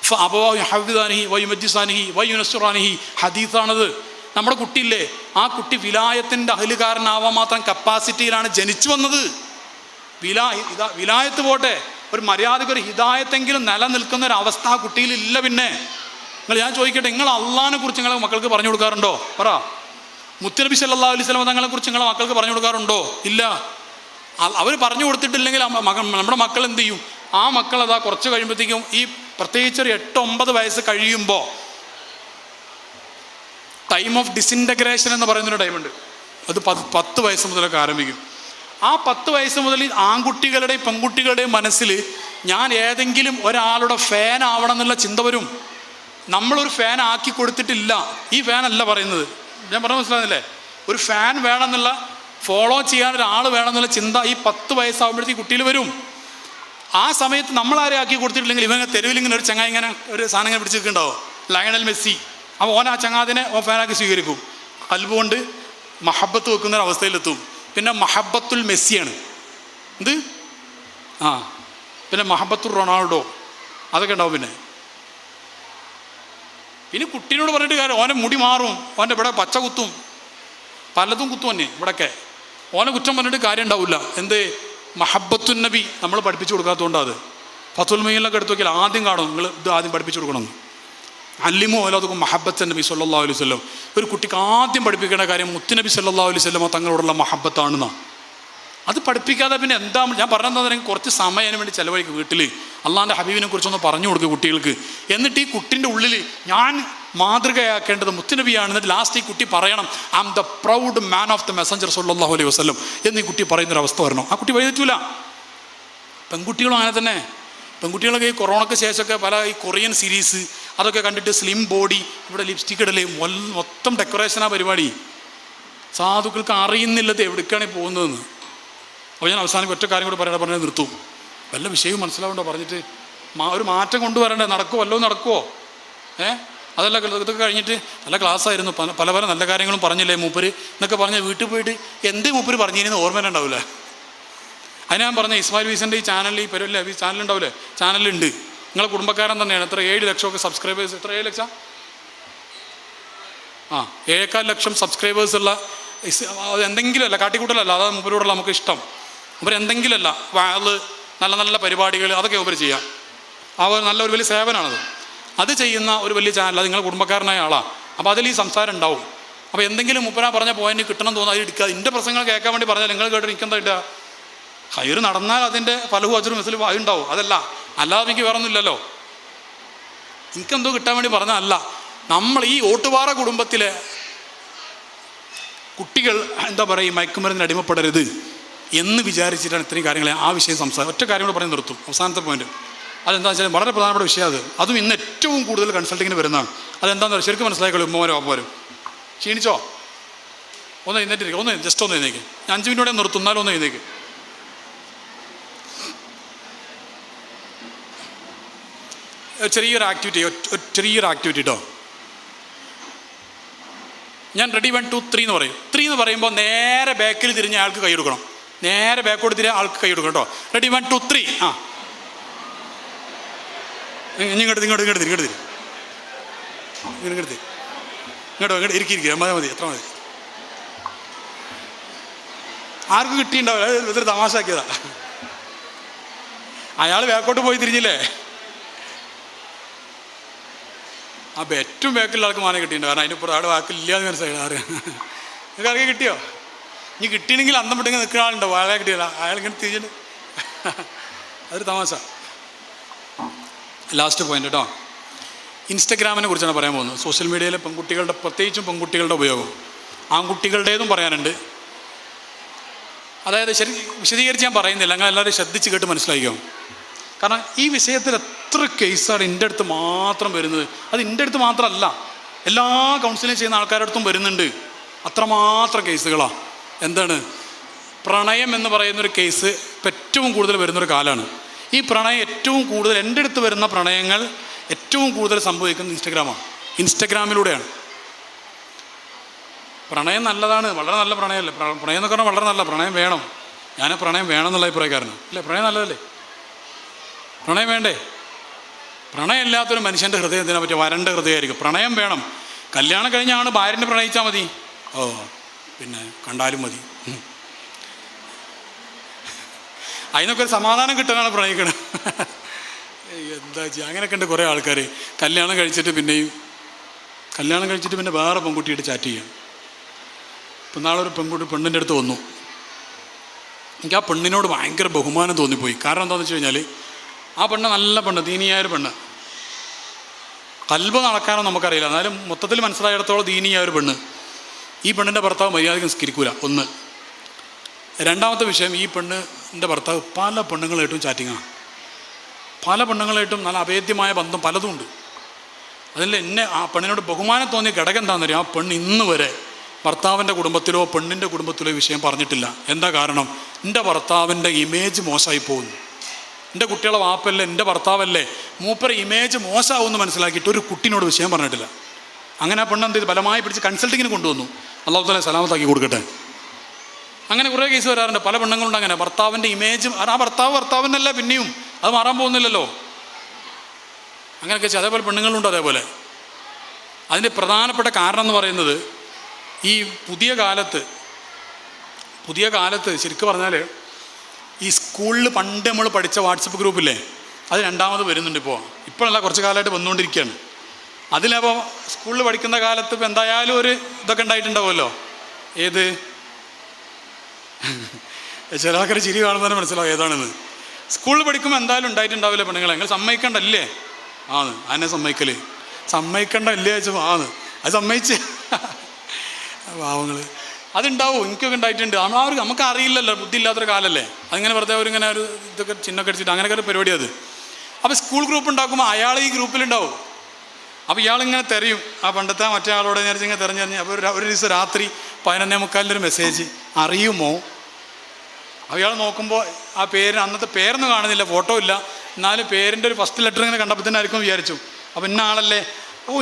ഫഅബവാഹു യുഹവ്വിദാനിഹി വയുമജ്ജിസാനിഹി വയുനസ്സിറാനിഹി. ഹദീസാണത്. നമ്മുടെ കുട്ടിയില്ലേ, ആ കുട്ടി വിലായത്തിൻ്റെ അഹ്ലുകാരനാവാൻ മാത്രം കപ്പാസിറ്റിയിലാണ് ജനിച്ചു വന്നത്. വിലായത്ത് പോട്ടെ, ഒരു മര്യാദയ്ക്ക് ഒരു ഹിദായത്തെങ്കിലും നിലനിൽക്കുന്ന ഒരു അവസ്ഥ ആ കുട്ടിയിലില്ല. പിന്നെ ഞാൻ ചോദിക്കട്ടെ, നിങ്ങൾ അള്ളാഹിനെ കുറിച്ച് നിങ്ങളെ മക്കൾക്ക് പറഞ്ഞു കൊടുക്കാറുണ്ടോ? പറ. മുത്തുനബി സല്ലല്ലാഹു അലൈഹി വസല്ലം തങ്ങളെ കുറിച്ച് നിങ്ങളെ മക്കൾക്ക് പറഞ്ഞു കൊടുക്കാറുണ്ടോ? ഇല്ല. അവർ പറഞ്ഞു കൊടുത്തിട്ടില്ലെങ്കിൽ നമ്മുടെ മക്കൾ എന്ത് ചെയ്യും? ആ മക്കൾ അതാ കുറച്ച് കഴിയുമ്പോഴത്തേക്കും, ഈ പ്രത്യേകിച്ച് ഒരു 8-9 വയസ്സ് കഴിയുമ്പോൾ ടൈം ഓഫ് ഡിസിൻറ്റഗ്രേഷൻ എന്ന് പറയുന്നൊരു ടൈമുണ്ട്. അത് 10 വയസ്സ് മുതലൊക്കെ ആരംഭിക്കും. ആ 10 വയസ്സ് മുതൽ ആൺകുട്ടികളുടെയും പെൺകുട്ടികളുടെയും മനസ്സിൽ ഞാൻ ഏതെങ്കിലും ഒരാളുടെ ഫാൻ ആവണം എന്നുള്ള ചിന്ത വരും. നമ്മളൊരു ഫാൻ ആക്കി കൊടുത്തിട്ടില്ല. ഈ ഫാനല്ല പറയുന്നത്, ഞാൻ പറഞ്ഞ മനസ്സിലാകുന്നില്ലേ? ഒരു ഫാൻ വേണമെന്നുള്ള, ഫോളോ ചെയ്യാൻ ഒരാൾ വേണമെന്നുള്ള ചിന്ത ഈ 10 വയസ്സാകുമ്പോഴത്തേക്ക് കുട്ടിയിൽ വരും. ആ സമയത്ത് നമ്മളാരെ ആക്കി കൊടുത്തിട്ടില്ലെങ്കിൽ ഇവങ്ങനെ തെരുവിൽ ഇങ്ങനെ ഒരു ചങ്ങായി ഇങ്ങനെ ഒരു സാധനം ഇങ്ങനെ പിടിച്ച് നിൽക്കുന്നുണ്ടാവും, ലയണൽ മെസ്സി. അപ്പോൾ ഓൻ ആ ചങ്ങാതിനെ ഫാനാക്കി സ്വീകരിക്കും. കൽബുകൊണ്ട് മഹബത്ത് വെക്കുന്ന ഒരു അവസ്ഥയിലെത്തും. പിന്നെ മഹബത്തുൽ മെസ്സിയാണ് എന്ത്, പിന്നെ മഹബത്തുൽ റൊണാൾഡോ, അതൊക്കെ ഉണ്ടാവും. പിന്നെ കുട്ടീനോട് പറഞ്ഞിട്ട് കാര്യം, ഓനെ മുടി മാറും, ഓൻ്റെ ഇവിടെ പച്ച കുത്തും, പലതും കുത്തും തന്നെ ഇവിടെയൊക്കെ. ഓനെ കുറ്റം പറഞ്ഞിട്ട് കാര്യം ഉണ്ടാവില്ല. എന്ത്? മഹബത്തുൻ നബി നമ്മൾ പഠിപ്പിച്ചു കൊടുക്കാത്തതുകൊണ്ടാണ്. അത് ഫത്തുൽ മൊയ്നിലൊക്കെ എടുത്തു നോക്കിയാൽ ആദ്യം കാണും, നിങ്ങൾ ഇത് ആദ്യം പഠിപ്പിച്ചു കൊടുക്കണമെന്ന്. അല്ലിമോ അല്ലാതൊക്കെ മഹബത്ത് നബി സല്ലല്ലാഹു അലൈഹി വസല്ലം. ഒരു കുട്ടിക്ക് ആദ്യം പഠിപ്പിക്കേണ്ട കാര്യം മുത്തുനബി സല്ലല്ലാഹു അലൈഹി വസല്ലം തങ്ങളോടുള്ള മഹബത്താണെന്നാണ്. അത് പഠിപ്പിക്കാതെ പിന്നെ എന്താ? ഞാൻ പറഞ്ഞതെന്ന് കുറച്ച് സമയം അതിന് വേണ്ടി ചിലവഴിക്കും വീട്ടിൽ. അള്ളാഹിൻ്റെ ഹബീബിനെ കുറിച്ചൊന്ന് പറഞ്ഞു കൊടുക്കുക കുട്ടികൾക്ക്. എന്നിട്ട് ഈ കുട്ടിൻ്റെ ഉള്ളിൽ ഞാൻ മാതൃകയാക്കേണ്ടത് മുത്തുനബിയാണ്. എന്നിട്ട് ലാസ്റ്റ് ഈ കുട്ടി പറയണം, I am the proud man of the messenger സല്ലല്ലാഹു അലൈഹി വസല്ലം എന്ന് ഈ കുട്ടി പറയുന്നൊരവസ്ഥ വരണം. ആ കുട്ടി വഴിതെറ്റൂല. പെൺകുട്ടികളും അങ്ങനെ തന്നെ. പെൺകുട്ടികളൊക്കെ ഈ കൊറോണയ്ക്ക് ശേഷമൊക്കെ പല ഈ കൊറിയൻ സീരീസ് അതൊക്കെ കണ്ടിട്ട് സ്ലിം ബോഡി, ഇവിടെ ലിപ്സ്റ്റിക് ഇടല്, മൊത്തം ഡെക്കറേഷനാ പരിപാടി. സാധുക്കൾക്ക് അറിയുന്നില്ലത് എവിടേക്കാണ് പോകുന്നതെന്ന്. അപ്പോൾ ഞാൻ അവസാനം ഒറ്റ കാര്യം കൂടെ പറഞ്ഞാൽ നിർത്തും. വല്ല വിഷയവും മനസ്സിലാവുണ്ടോ പറഞ്ഞിട്ട്? ഒരു മാറ്റം കൊണ്ടുവരണ്ടേ? നടക്കുമോ? വല്ലതും നടക്കുമോ? അതല്ല, ഇതൊക്കെ കഴിഞ്ഞിട്ട് നല്ല ക്ലാസ്സായിരുന്നു, പല പല നല്ല കാര്യങ്ങളും പറഞ്ഞില്ലേ മൂപ്പര് എന്നൊക്കെ പറഞ്ഞ് വീട്ടിൽ പോയിട്ട് എന്ത് മൂപ്പര് പറഞ്ഞിരുന്നു ഓർമ്മ ഉണ്ടാവില്ല. അതിന് ഞാൻ പറഞ്ഞ ഇസ്മായിൽ വീസൻ്റെ ഈ ചാനലിൽ, ഈ പരിപാടിയില്ല, ഈ ചാനലുണ്ടാവില്ലേ? ചാനലുണ്ട്. നിങ്ങളെ കുടുംബക്കാരൻ തന്നെയാണ്. എത്ര 7 ലക്ഷമൊക്കെ സബ്സ്ക്രൈബേഴ്സ്. എത്ര 7 ലക്ഷം? 7.4 ലക്ഷം സബ്സ്ക്രൈബേഴ്സ് ഉള്ള എന്തെങ്കിലും അല്ല, കാട്ടിക്കൂട്ടലല്ല, അതാണ് മൂപ്പരോടുള്ള നമുക്ക് ഇഷ്ടം. മൂപ്പര് എന്തെങ്കിലുമല്ല, വാള് നല്ല നല്ല പരിപാടികൾ അതൊക്കെ മൂപ്പര് ചെയ്യാം. നല്ലൊരു വലിയ സേവനമാണത്. അത് ചെയ്യുന്ന ഒരു വലിയ ചാനൽ, അത് നിങ്ങളുടെ കുടുംബക്കാരനായ ആളാണ്. അപ്പോൾ അതിൽ ഈ സംസാരം ഉണ്ടാവും. അപ്പോൾ എന്തെങ്കിലും മൂപ്പരാ പറഞ്ഞ പോയിന്റ് കിട്ടണം തോന്നുന്നത് അത് എടുക്കുക. എൻ്റെ പ്രസംഗങ്ങൾ കേൾക്കാൻ വേണ്ടി പറഞ്ഞാൽ നിങ്ങൾ കേട്ട് എനിക്കെന്താ കിട്ടുക? ഹൈറ് നടന്നാൽ അതിൻ്റെ ഫലവും അജറും മെസ്സിലും ഉണ്ടാവും. അതല്ല, അല്ലാതെ എനിക്ക് വേറെ ഒന്നുമില്ലല്ലോ. എനിക്കെന്തോ കിട്ടാൻ വേണ്ടി പറഞ്ഞതല്ല. നമ്മൾ ഈ ഓട്ടുപാറ കുടുംബത്തിലെ കുട്ടികൾ എന്താ പറയുക, മയക്കുമരുന്നിന് അടിമപ്പെടരുത് എന്ന് വിചാരിച്ചിട്ടാണ് ഇത്രയും കാര്യങ്ങളെ ആ വിഷയം ഒറ്റ കാര്യം കൂടെ പറഞ്ഞ് നിർത്തും. അവസാനത്തെ പോയിന്റ് അതെന്താ വെച്ചാൽ വളരെ പ്രധാനപ്പെട്ട വിഷയം. അതും ഇന്ന് ഏറ്റവും കൂടുതൽ കൺസൾട്ടിങ്ങിന് വരുന്നതാണ്. അതെന്താണെന്ന് പറയുക, ശരിക്കും മനസ്സിലാക്കിക്കോളൂ. ഉമ്മമാരും അപ്പമാരും ക്ഷീണിച്ചോ? ഒന്ന് എഴുന്നേറ്റിരിക്കും, ജസ്റ്റ് ഒന്ന് എഴുന്നേക്ക്. ഞാൻ 5 മിനിറ്റ് നിർത്തും, എന്നാലും ഒന്ന് എഴുന്നേക്ക്. ചെറിയൊരു ആക്ടിവിറ്റി കേട്ടോ. ഞാൻ റെഡി 1 2 3 എന്ന് പറയും. 3 എന്ന് പറയുമ്പോൾ നേരെ ബാക്കിൽ തിരിഞ്ഞ് അയാൾക്ക് കൈ കൊടുക്കണം. നേരെ ബാക്കോട്ട് തിരിഞ്ഞ് ആൾക്ക് കൈ കൊടുക്കണം കേട്ടോ. റെഡി 1 2 3. ഇങ്ങോട്ട് ഇരിക്കുക. മതി, എത്ര മതി. ആർക്കും കിട്ടിയിട്ടുണ്ടാവില്ല, ഇതൊരു തമാശാക്കിയതാ. അയാൾ ബാക്കോട്ട് പോയി തിരിഞ്ഞില്ലേ? അപ്പോൾ ഏറ്റവും ബാക്കിലുള്ള ആൾക്ക് മാനം കിട്ടിയിട്ടുണ്ട്. കാരണം അതിനിപ്പുറം അവിടെ വാക്കില്ല എന്ന് മനസ്സിലായി. നിങ്ങൾക്ക് ആർക്കെ കിട്ടിയോ? ഇനി കിട്ടിയെങ്കിൽ അന്തം വിട്ടെങ്കിൽ നിൽക്കുന്ന ആളുണ്ടോ? അയാളെ കിട്ടിയില്ല, അയാളിങ്ങനെ തിരിഞ്ഞിട്ട് അതൊരു തമാശ. ലാസ്റ്റ് പോയിന്റ് കേട്ടോ. ഇൻസ്റ്റഗ്രാമിനെ കുറിച്ചാണ് പറയാൻ പോകുന്നത്. സോഷ്യൽ മീഡിയയിലെ പെൺകുട്ടികളുടെ, പ്രത്യേകിച്ചും പെൺകുട്ടികളുടെ ഉപയോഗം. ആൺകുട്ടികളുടേതും പറയാനുണ്ട്. അതായത് വിശദീകരിച്ച് ഞാൻ പറയുന്നില്ല, അങ്ങനെ എല്ലാവരും ശ്രദ്ധിച്ച് കേട്ട് മനസ്സിലാക്കിയോ. കാരണം ഈ വിഷയത്തിൽ എത്ര കേസാണ് എൻ്റെ അടുത്ത് മാത്രം വരുന്നത്. അത് എൻ്റെ അടുത്ത് മാത്രമല്ല, എല്ലാ കൗൺസിലിംഗ് ചെയ്യുന്ന ആൾക്കാരുടെ അടുത്തും വരുന്നുണ്ട്. അത്രമാത്രം കേസുകളാണ്. എന്താണ്? പ്രണയം എന്ന് പറയുന്നൊരു കേസ് ഇപ്പം ഏറ്റവും കൂടുതൽ വരുന്നൊരു കാലമാണ്. ഈ പ്രണയം ഏറ്റവും കൂടുതൽ എൻ്റെ അടുത്ത് വരുന്ന പ്രണയങ്ങൾ ഏറ്റവും കൂടുതൽ സംഭവിക്കുന്നത് ഇൻസ്റ്റഗ്രാമിലൂടെയാണ്. പ്രണയം നല്ലതാണ്, വളരെ നല്ല പ്രണയമല്ലേ. പ്രണയം എന്ന് പറഞ്ഞാൽ വളരെ നല്ല പ്രണയം വേണം. ഞാൻ പ്രണയം വേണം എന്നുള്ള അഭിപ്രായക്കാരനാണ്. അല്ലേ? പ്രണയം നല്ലതല്ലേ? പ്രണയം വേണ്ടേ? പ്രണയം ഇല്ലാത്തൊരു മനുഷ്യൻ്റെ ഹൃദയത്തിനെ പറ്റി വരണ്ട ഹൃദയമായിരിക്കും. പ്രണയം വേണം. കല്യാണം കഴിഞ്ഞാണ് ഭാര്യനെ പ്രണയിച്ചാൽ മതി. പിന്നെ കണ്ടാലും മതി. അതിനൊക്കെ ഒരു സമാധാനം കിട്ടാനാണ് പ്രണയിക്കണം. എന്താ ചെയ്യുക? അങ്ങനെയൊക്കെ ഉണ്ട് കുറേ ആൾക്കാർ. കല്യാണം കഴിച്ചിട്ട് പിന്നെ വേറെ പെൺകുട്ടിയായിട്ട് ചാറ്റ് ചെയ്യാം. ഇപ്പം നാളെ ഒരു പെണ്ണിൻ്റെ അടുത്ത് വന്നു. എനിക്ക് ആ പെണ്ണിനോട് ഭയങ്കര ബഹുമാനം തോന്നിപ്പോയി. കാരണം എന്താണെന്ന് വെച്ച് കഴിഞ്ഞാൽ ആ പെണ്ണ് നല്ല പെണ്ണ്, ദീനിയായൊരു പെണ്ണ്. കൽബ് നടക്കാനോ നമുക്കറിയില്ല, എന്നാലും മൊത്തത്തിൽ മനസ്സിലായിടത്തോളം ദീനിയായൊരു പെണ്ണ്. ഈ പെണ്ണിൻ്റെ ഭർത്താവ് മര്യാദയ്ക്ക് നിസ്കരിക്കൂല. ഒന്ന്. രണ്ടാമത്തെ വിഷയം, ഈ പെണ്ണിൻ്റെ ഭർത്താവ് പല പെണ്ണുങ്ങളായിട്ടും ചാറ്റിങ്ങാണ്. പല പെണ്ണുങ്ങളായിട്ടും നല്ല അഭേദ്യമായ ബന്ധം പലതും ഉണ്ട്. അതിൽ എന്നെ ആ പെണ്ണിനോട് ബഹുമാനം തോന്നിയ ഘടകം എന്താണെന്നറിയാം? ആ പെണ്ണ് ഇന്ന് വരെ ഭർത്താവിൻ്റെ കുടുംബത്തിലോ പെണ്ണിൻ്റെ കുടുംബത്തിലോ വിഷയം പറഞ്ഞിട്ടില്ല. എന്താ കാരണം? എൻ്റെ ഭർത്താവിൻ്റെ ഇമേജ് മോശമായി പോകുന്നു, എൻ്റെ കുട്ടികളെ വാപ്പല്ലേ, എൻ്റെ ഭർത്താവല്ലേ, മൂപ്പരെ ഇമേജ് മോശമാവുമെന്ന് മനസ്സിലാക്കിയിട്ട് ഒരു കുട്ടീനോട് വിഷയം പറഞ്ഞിട്ടില്ല. അങ്ങനെ ആ പെണ്ണ് എന്ത് ചെയ്ത് ബലമായി പിടിച്ച് കൺസൾട്ടിങ്ങിന് കൊണ്ടുവന്നു. അല്ലാഹു തആല സലാമത്താക്കി കൊടുക്കട്ടെ. അങ്ങനെ കുറേ കേസ് വരാറുണ്ട്. പല പെണ്ണുങ്ങളുണ്ട് അങ്ങനെ. ഭർത്താവിൻ്റെ ഇമേജ്, ആ ഭർത്താവിനല്ല, പിന്നെയും അത് മാറാൻ പോകുന്നില്ലല്ലോ. അങ്ങനെയൊക്കെ വെച്ചാൽ അതേപോലെ പെണ്ണുങ്ങളുണ്ട്. അതേപോലെ അതിൻ്റെ പ്രധാനപ്പെട്ട കാരണം എന്ന് പറയുന്നത് ഈ പുതിയ കാലത്ത് ശരിക്കും പറഞ്ഞാൽ ഈ സ്കൂളിൽ പണ്ട് നമ്മൾ പഠിച്ച വാട്സപ്പ് ഗ്രൂപ്പില്ലേ, അത് രണ്ടാമത് വരുന്നുണ്ട്. ഇപ്പോഴല്ല, കുറച്ച് കാലമായിട്ട് വന്നുകൊണ്ടിരിക്കുകയാണ്. അതിലപ്പോൾ സ്കൂളിൽ പഠിക്കുന്ന കാലത്ത് ഇപ്പോൾ എന്തായാലും ഒരു ഇതൊക്കെ ഉണ്ടായിട്ടുണ്ടാവുമല്ലോ. ഏത് ചില ആൾക്കാർ ചിരി കാണുമ്പോൾ തന്നെ മനസ്സിലാവും ഏതാണെന്ന്. സ്കൂളിൽ പഠിക്കുമ്പോൾ എന്തായാലും ഉണ്ടായിട്ടുണ്ടാവില്ല പെണ്ണുങ്ങളെ. നിങ്ങൾ സമ്മതിക്കണ്ടല്ലേ? അതിനെ സമ്മതിക്കണ്ടല്ലേ ചോദിച്ചപ്പോൾ അത് സമ്മതിച്ച് പാവങ്ങൾ അതുണ്ടാവും. എനിക്കൊക്കെ ഉണ്ടായിട്ടുണ്ട്. നമുക്ക് അറിയില്ലല്ലോ, ബുദ്ധി ഇല്ലാത്തൊരു കാലല്ലേ. അതിങ്ങനെ വെറുതെ അവരിങ്ങനെ ഒരു ഇതൊക്കെ ചിഹ്നമൊക്കെ അടിച്ചിട്ട് അങ്ങനെയൊക്കെ ഒരു പരിപാടി അത്. അപ്പോൾ സ്കൂൾ ഗ്രൂപ്പ് ഉണ്ടാക്കുമ്പോൾ അയാൾ ഈ ഗ്രൂപ്പിലുണ്ടാവും. അപ്പോൾ ഇയാളിങ്ങനെ തിരയും, ആ പണ്ടത്തെ മറ്റേ ആളോട് ഇങ്ങനെ തിരഞ്ഞറിഞ്ഞ്. അപ്പോൾ ഒരു ദിവസം രാത്രി 11:45 മെസ്സേജ്, അറിയുമോ? അപ്പോൾ ഇയാൾ നോക്കുമ്പോൾ ആ പേര്, അന്നത്തെ പേരൊന്നും കാണുന്നില്ല, ഫോട്ടോ ഇല്ല, എന്നാലും പേരിൻ്റെ ഒരു ഫസ്റ്റ് ലെറ്റർ ഇങ്ങനെ കണ്ടപ്പോൾ തന്നെ ആയിരിക്കും വിചാരിച്ചു. അപ്പോൾ ഇന്ന ആളല്ലേ?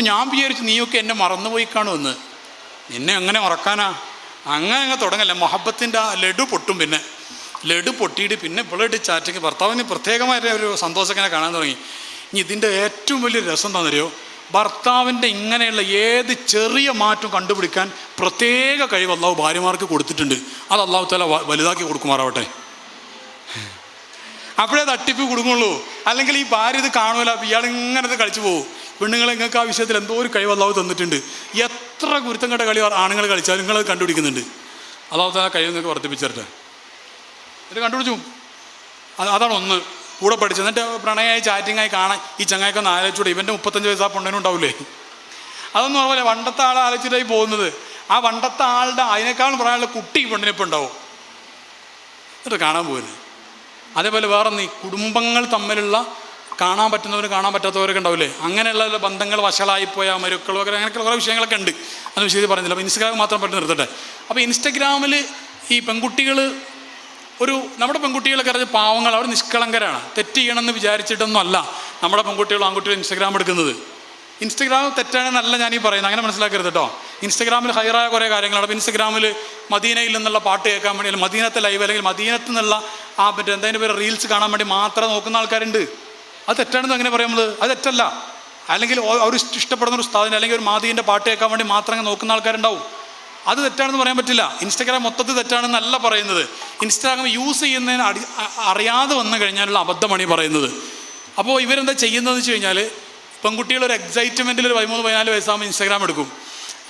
ഞാൻ വിചാരിച്ചു നീയൊക്കെ എന്നെ മറന്നുപോയി കാണുമെന്ന്. എന്നെ എങ്ങനെ മറക്കാനാ? അങ്ങനെ തുടങ്ങല്ലേ. മൊഹബത്തിൻ്റെ ആ ലഡു പൊട്ടും. പിന്നെ ലഡു പൊട്ടിയിട്ട് പിന്നെ ഇപ്പോഴായിട്ട് ചാറ്റിങ്. ഭർത്താവിന് പ്രത്യേകമായ ഒരു സന്തോഷം ഇങ്ങനെ കാണാൻ തുടങ്ങി. ഇനി ഇതിൻ്റെ ഏറ്റവും വലിയ രസം എന്താണെന്നറിയോ? ഭർത്താവിൻ്റെ ഇങ്ങനെയുള്ള ഏത് ചെറിയ മാറ്റം കണ്ടുപിടിക്കാൻ പ്രത്യേക കഴിവ് അള്ളാഹു ഭാര്യമാർക്ക് കൊടുത്തിട്ടുണ്ട്. അത് അള്ളാഹു തആല വലുതാക്കി കൊടുക്കുമാറാവട്ടെ. അപ്പോഴേ തട്ടിപ്പ് കൊടുക്കുള്ളൂ. അല്ലെങ്കിൽ ഈ ഭാര്യ ഇത് കാണുമല്ലോ, ഇയാൾ ഇങ്ങനെ ഇത് കളിച്ചു പോകും. പെണ്ണുങ്ങളെ നിങ്ങൾക്ക് ആ വിഷയത്തിൽ എന്തോ ഒരു കഴിവ് അള്ളാഹു തന്നിട്ടുണ്ട്. എത്ര ഗുരുത്തം കെട്ട കളി ആണുങ്ങൾ കളിച്ചാലും നിങ്ങളത് കണ്ടുപിടിക്കുന്നുണ്ട്. അള്ളാഹു തആല കഴിവ് നിങ്ങൾക്ക് വർദ്ധിപ്പിച്ചിട്ട് ഇത് കണ്ടുപിടിച്ചു. അതാണ് ഒന്ന്. കൂടെ പഠിച്ചു എന്നിട്ട് പ്രണയമായി ചാറ്റിങ്ങായി കാണാൻ ഈ ചങ്ങായിക്കൊന്ന് ആലോചിച്ചൂടെ? ഇവൻ്റെ 35 വയസ്സ് ആ പെണ്ണിനും ഉണ്ടാവില്ലേ? അതൊന്നും അതുപോലെ പണ്ടത്തെ ആളെ ആലോചിച്ചിട്ടായി പോകുന്നത്. ആ പണ്ടത്തെ ആളുടെ അതിനേക്കാളും പ്രായമുള്ള കുട്ടി പെണ്ണിനിപ്പോൾ ഉണ്ടാവും. എന്നിട്ട് കാണാൻ പോകുന്നത്. അതേപോലെ വേറെ ഈ കുടുംബങ്ങൾ തമ്മിലുള്ള കാണാൻ പറ്റുന്നവർ കാണാൻ പറ്റാത്തവരൊക്കെ ഉണ്ടാവില്ലേ? അങ്ങനെയുള്ള ബന്ധങ്ങൾ വഷളായിപ്പോയ മരുക്കളോ അങ്ങനെയൊക്കെ കുറേ വിഷയങ്ങളൊക്കെ ഉണ്ട്. അത് വിഷയത്തിൽ പറയുന്നില്ല. അപ്പോൾ ഇൻസ്റ്റാഗ്രാം മാത്രം പെട്ടെന്ന് നിർത്തട്ടെ. അപ്പോൾ ഇൻസ്റ്റാഗ്രാമിൽ ഈ പെൺകുട്ടികൾ നമ്മുടെ പെൺകുട്ടികളൊക്കെ അറിഞ്ഞ പാവങ്ങൾ, അവർ നിഷ്കളങ്കരാണ്. തെറ്റ് ചെയ്യണമെന്ന് വിചാരിച്ചിട്ടൊന്നും അല്ല നമ്മുടെ പെൺകുട്ടികളും ആൺകുട്ടികളും ഇൻസ്റ്റാഗ്രാം എടുക്കുന്നത്. ഇൻസ്റ്റാഗ്രാം തെറ്റാണെന്നല്ല ഞാനീ പറയുന്നത്, അങ്ങനെ മനസ്സിലാക്കരുത് കേട്ടോ. ഇൻസ്റ്റാഗ്രാമിൽ ഹൈറായ കുറേ കാര്യങ്ങളാണ്. അപ്പോൾ ഇൻസ്റ്റാഗ്രാമിൽ മദീനയിൽ നിന്നുള്ള പാട്ട് കേൾക്കാൻ വേണ്ടി, അല്ലെങ്കിൽ മദീനത്തെ ലൈവ്, അല്ലെങ്കിൽ മദീനത്ത് നിന്നുള്ള ആ മറ്റേ എന്തായാലും പേര് റീൽസ് കാണാൻ വേണ്ടി മാത്രം നോക്കുന്ന ആൾക്കാരുണ്ട്. അത് തെറ്റാണെന്ന് അങ്ങനെ പറയുന്നത് അത് തെറ്റല്ല. അല്ലെങ്കിൽ അവർ ഇഷ്ടപ്പെടുന്ന ഒരു ഉസ്താദിനെ അല്ലെങ്കിൽ ഒരു മാദീൻ്റെ പാട്ട് കേൾക്കാൻ വേണ്ടി മാത്രം നോക്കുന്ന ആൾക്കാരുണ്ടാവും. അത് തെറ്റാണെന്ന് പറയാൻ പറ്റില്ല. ഇൻസ്റ്റാഗ്രാം മൊത്തത്തിൽ തെറ്റാണെന്നല്ല പറയുന്നത്. ഇൻസ്റ്റാഗ്രാം യൂസ് ചെയ്യുന്നതിന് അറിയാതെ വന്നു കഴിഞ്ഞാലുള്ള അബദ്ധമാണ് ഈ പറയുന്നത്. അപ്പോൾ ഇവരെന്താ ചെയ്യുന്നതെന്ന് വെച്ച് കഴിഞ്ഞാൽ, പെൺകുട്ടികളൊരു എക്സൈറ്റ്മെൻറ്റിൽ ഒരു 13-14 വയസ്സാകുമ്പോൾ ഇൻസ്റ്റാഗ്രാം എടുക്കും.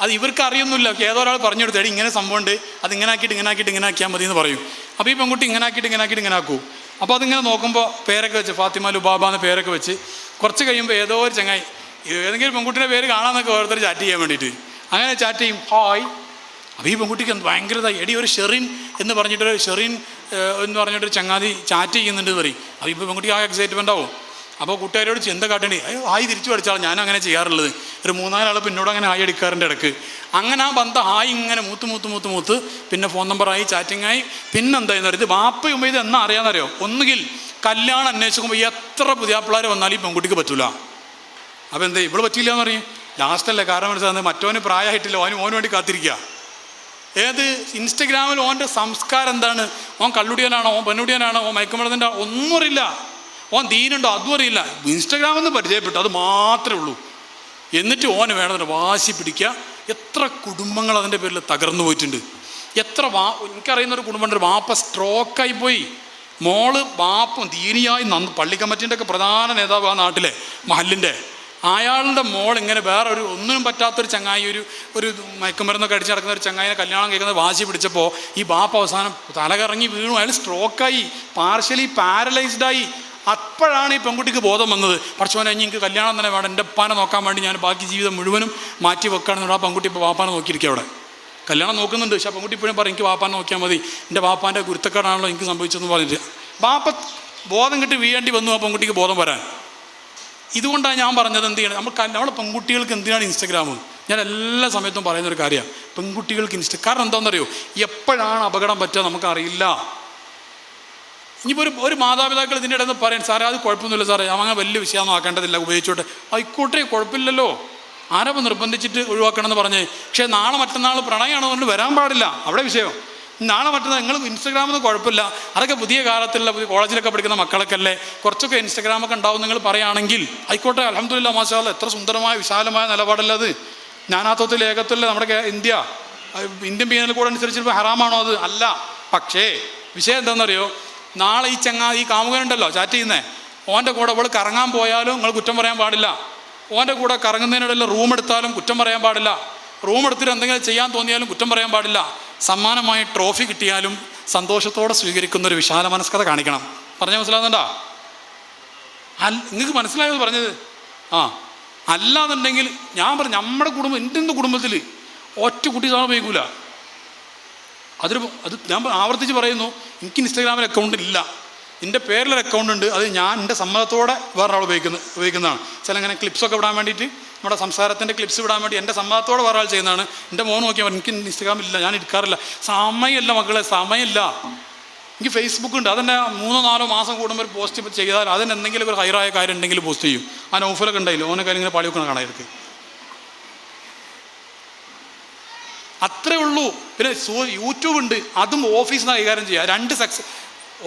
അത് ഇവർക്ക് അറിയൊന്നുമില്ല. ഏതോ ഒരാൾ പറഞ്ഞു കൊടുത്തേടി ഇങ്ങനെ സംഭവമുണ്ട്, അത് ഇങ്ങനെ ആക്കിയാൽ മതി എന്ന് പറയും. അപ്പോൾ ഈ പെൺകുട്ടി ഇങ്ങനെ ആക്കൂ. അപ്പോൾ അതിങ്ങനെ നോക്കുമ്പോൾ പേരൊക്കെ വെച്ച് ഫാത്തിമ ലുബാബ എന്ന പേരൊക്കെ വെച്ച് കുറച്ച് കഴിയുമ്പോൾ ഏതോ ഒരു ചങ്ങായി ഏതെങ്കിലും പെൺകുട്ടിയുടെ പേര് കാണാമെന്നൊക്കെ ഓരോരുത്തർ ചാറ്റ് ചെയ്യാൻ വേണ്ടിയിട്ട് അങ്ങനെ ചാറ്റ് ചെയ്യും. ഹായ്. അപ്പോൾ ഈ പെൺകുട്ടിക്ക് ഭയങ്കരതായി, എടി ഒരു ഷെറിൻ എന്ന് പറഞ്ഞിട്ടൊരു ചങ്ങാതി ചാറ്റ് ചെയ്യുന്നുണ്ട് പറയും. അപ്പോൾ ഇപ്പോൾ പെൺകുട്ടിക്ക് ആ എക്സൈറ്റ്മെൻ്റ് ആവും. അപ്പോൾ കൂട്ടുകാരോട് ചിന്ത കാട്ടേണ്ടി, ഹായ് തിരിച്ചു പഠിച്ചാൽ ഞാൻ അങ്ങനെ ചെയ്യാറുള്ളത്. ഒരു 3-4 ആൾ പിന്നോട് അങ്ങനെ ഹായ് അടിക്കാറുണ്ട് ഇടയ്ക്ക്. അങ്ങനെ ആ ബന്ധം ഹായ് ഇങ്ങനെ മൂത്ത് പിന്നെ ഫോൺ നമ്പറായി, ചാറ്റിങ്ങായി. പിന്നെന്തായെന്ന് പറയുന്നത്, വാപ്പയും ഇത് എന്നാ അറിയാമെന്നറിയോ? ഒന്നുകിൽ കല്യാണം അന്വേഷിക്കുമ്പോൾ എത്ര പുതിയാപ്പിള്ളേർ വന്നാലും ഈ പെൺകുട്ടിക്ക് പറ്റൂല. അപ്പോൾ എന്താ ഇവിടെ പറ്റില്ല എന്ന് പറയും. ലാസ്റ്റല്ലേ കാരണം മനസ്സിലാകുന്നത്, മറ്റവന് പ്രായമായിട്ടില്ല, ഓന് വേണ്ടി കാത്തിരിക്കുക. ഏത് ഇൻസ്റ്റഗ്രാമിൽ ഓൻ്റെ സംസ്കാരം എന്താണ്? ഓൻ കള്ളുടിയനാണോ, ഓൻ പെണ്ണുടിയനാണോ, ഓൻ മയക്കുമരുന്നിൻ്റെ ഒന്നും അറിയില്ല. ഓൻ ദീനുണ്ടോ അതും അറിയില്ല. ഇൻസ്റ്റഗ്രാമെന്ന് പരിചയപ്പെട്ടു, അത് മാത്രമേ ഉള്ളൂ. എന്നിട്ട് ഓന് വേണമെന്ന് വാശി പിടിക്കുക. എത്ര കുടുംബങ്ങൾ അതിൻ്റെ പേരിൽ തകർന്നു പോയിട്ടുണ്ട്. എനിക്കറിയുന്ന ഒരു കുടുംബം, ഒരു വാപ്പ സ്ട്രോക്കായി പോയി. മോള് ബാപ്പും ദീനിയായി പള്ളി കമ്മിറ്റീൻ്റെ ഒക്കെ പ്രധാന നേതാവ് ആ നാട്ടിലെ മഹലിൻ്റെ, അയാളുടെ മോൾ ഇങ്ങനെ വേറെ ഒന്നിനും പറ്റാത്തൊരു ചങ്ങായി, ഒരു മയക്കുമരുന്നൊക്കെ അടിച്ച് നടക്കുന്ന ഒരു ചങ്ങായിനെ കല്യാണം കഴിക്കുന്നത് വാശി പിടിച്ചപ്പോൾ ഈ ബാപ്പ അവസാനം തലകറങ്ങി വീണു. അയാൾ സ്ട്രോക്കായി, പാർഷ്യലി പാരലൈസ്ഡായി. അപ്പോഴാണ് ഈ പെൺകുട്ടിക്ക് ബോധം വന്നത്, പഠിച്ചോനെ എനിക്ക് കല്യാണം തന്നെ വേണം, എൻ്റെ ഉപ്പാനെ നോക്കാൻ വേണ്ടി ഞാൻ ബാക്കി ജീവിതം മുഴുവനും മാറ്റി വെക്കുകയാണെന്ന്. ആ പെൺകുട്ടി ഇപ്പോൾ വാപ്പാനെ നോക്കിയിരിക്കുക. അവിടെ കല്യാണം നോക്കുന്നുണ്ട്, പക്ഷേ ആ പെൺകുട്ടി ഇപ്പോഴും പറയും എനിക്ക് വാപ്പാനെ നോക്കിയാൽ മതി, എൻ്റെ വാപ്പാൻ്റെ ഗുരുത്തക്കേടാണല്ലോ എനിക്ക് സംഭവിച്ചതെന്ന് പറഞ്ഞിട്ട് ബാപ്പ ബോധം കിട്ടി വീഴേണ്ടി വന്നു ആ പെൺകുട്ടിക്ക് ബോധം വരാൻ. ഇതുകൊണ്ടാണ് ഞാൻ പറഞ്ഞത് എന്ത് ചെയ്യണം, നമ്മളെ പെൺകുട്ടികൾക്ക് എന്തിനാണ് ഇൻസ്റ്റഗ്രാം. ഞാൻ എല്ലാ സമയത്തും പറയുന്നൊരു കാര്യമാണ്, പെൺകുട്ടികൾക്ക് കാരണം എന്താണെന്നറിയോ, എപ്പോഴാണ് അപകടം പറ്റുക നമുക്കറിയില്ല. ഇനിയിപ്പോൾ ഒരു മാതാപിതാക്കൾ ഇതിൻ്റെ ഇടയിൽ നിന്ന് പറയാൻ സാറേ അത് കുഴപ്പമൊന്നുമില്ല സാറേ, അങ്ങനെ വലിയ വിഷയമൊന്നും ആക്കേണ്ടതില്ല, ഉപയോഗിച്ചോട്ടെ, ആയിക്കോട്ടെ കുഴപ്പമില്ലല്ലോ, ആരപ്പോൾ നിർബന്ധിച്ചിട്ട് ഒഴിവാക്കണമെന്ന് പറഞ്ഞേ. പക്ഷേ നാളെ മറ്റന്നാൾ പ്രണയമാണ് കൊണ്ട് വരാൻ പാടില്ല, അവിടെ വിഷയം. നാളെ മറ്റന്നാൾ നിങ്ങൾ ഇൻസ്റ്റഗ്രാമിൽ കുഴപ്പമില്ല, അതൊക്കെ പുതിയ കാലത്തുള്ള കോളേജിലൊക്കെ പഠിക്കുന്ന മക്കളൊക്കെ അല്ലേ, കുറച്ചൊക്കെ ഇൻസ്റ്റഗ്രാമൊക്കെ ഉണ്ടാവും നിങ്ങൾ പറയുകയാണെങ്കിൽ ആയിക്കോട്ടെ, അൽഹംദുലില്ലാ മാഷാ അല്ലാഹ്, എത്ര സുന്ദരമായ വിശാലമായ നിലപാടല്ല അത്. ജ്ഞാനാത്വത്തിൽ ഏകത്വത്തിൽ നമ്മുടെ ഇന്ത്യൻ പീനൽ കോഡ് അനുസരിച്ച് ഹറാമാണോ അത്? അല്ല. പക്ഷേ വിഷയം എന്താണെന്നറിയോ, നാളെ ഈ കാമുകനുണ്ടല്ലോ ചാറ്റ് ചെയ്യുന്നേ, ഓൻ്റെ കൂടെ അവൾ കറങ്ങാൻ പോയാലും നിങ്ങൾ കുറ്റം പറയാൻ പാടില്ല, ഓൻ്റെ കൂടെ കറങ്ങുന്നതിനിടയിൽ റൂം എടുത്താലും കുറ്റം പറയാൻ പാടില്ല, റൂം എടുത്തിട്ട് എന്തെങ്കിലും ചെയ്യാൻ തോന്നിയാലും കുറ്റം പറയാൻ പാടില്ല, സമ്മാനമായി ട്രോഫി കിട്ടിയാലും സന്തോഷത്തോടെ സ്വീകരിക്കുന്നൊരു വിശാല മനസ്കത കാണിക്കണം. പറഞ്ഞാൽ മനസ്സിലാകുന്നുണ്ടോ? നിങ്ങൾക്ക് മനസ്സിലായത് പറഞ്ഞത്? അല്ലാന്നുണ്ടെങ്കിൽ ഞാൻ പറഞ്ഞു, നമ്മുടെ കുടുംബം, എൻ്റെ കുടുംബത്തിൽ ഒറ്റ കുട്ടി സാധനം ഉപയോഗിക്കൂല. അത് ഞാൻ ആവർത്തിച്ച് പറയുന്നു, എനിക്ക് ഇൻസ്റ്റാഗ്രാമിൽ അക്കൗണ്ട് ഇല്ല, എൻ്റെ പേരിലൊരു അക്കൗണ്ട് ഉണ്ട്, അത് ഞാൻ എൻ്റെ സമ്മതത്തോടെ വേറൊരാൾ ഉപയോഗിക്കുന്നതാണ്. ചില ഇങ്ങനെ ക്ലിപ്സൊക്കെ വിടാൻ വേണ്ടിയിട്ട്, നമ്മുടെ സംസാരത്തിൻ്റെ ക്ലിപ്സ് വിടാൻ വേണ്ടി എൻ്റെ സമ്മതത്തോടെ വേറൊരാൾ ചെയ്യുന്നതാണ്. എൻ്റെ മോൻ നോക്കിയാൽ എനിക്ക് ഇൻസ്റ്റാഗ്രാമില്ല, ഞാൻ എടുക്കാറില്ല, സമയമില്ല മക്കളെ, സമയമില്ല. എനിക്ക് ഫേസ്ബുക്ക് ഉണ്ട്, അതെന്നെ 3-4 മാസം കൂടുമ്പോൾ ഒരു പോസ്റ്റ് ചെയ്താൽ അതിന് എന്തെങ്കിലും ഒരു ഹൈറായ കാര്യം ഉണ്ടെങ്കിൽ പോസ്റ്റ് ചെയ്യും. ആ നൗഫലൊക്കെ ഉണ്ടായില്ല, ഓനെ കാര്യം ഇങ്ങനെ പാളി വെക്കണം കാണാതിരിക്കും, അത്രേ ഉള്ളൂ. പിന്നെ യൂട്യൂബ് ഉണ്ട്, അതും ഓഫീസിൽ നിന്ന് കൈകാര്യം ചെയ്യുക. 2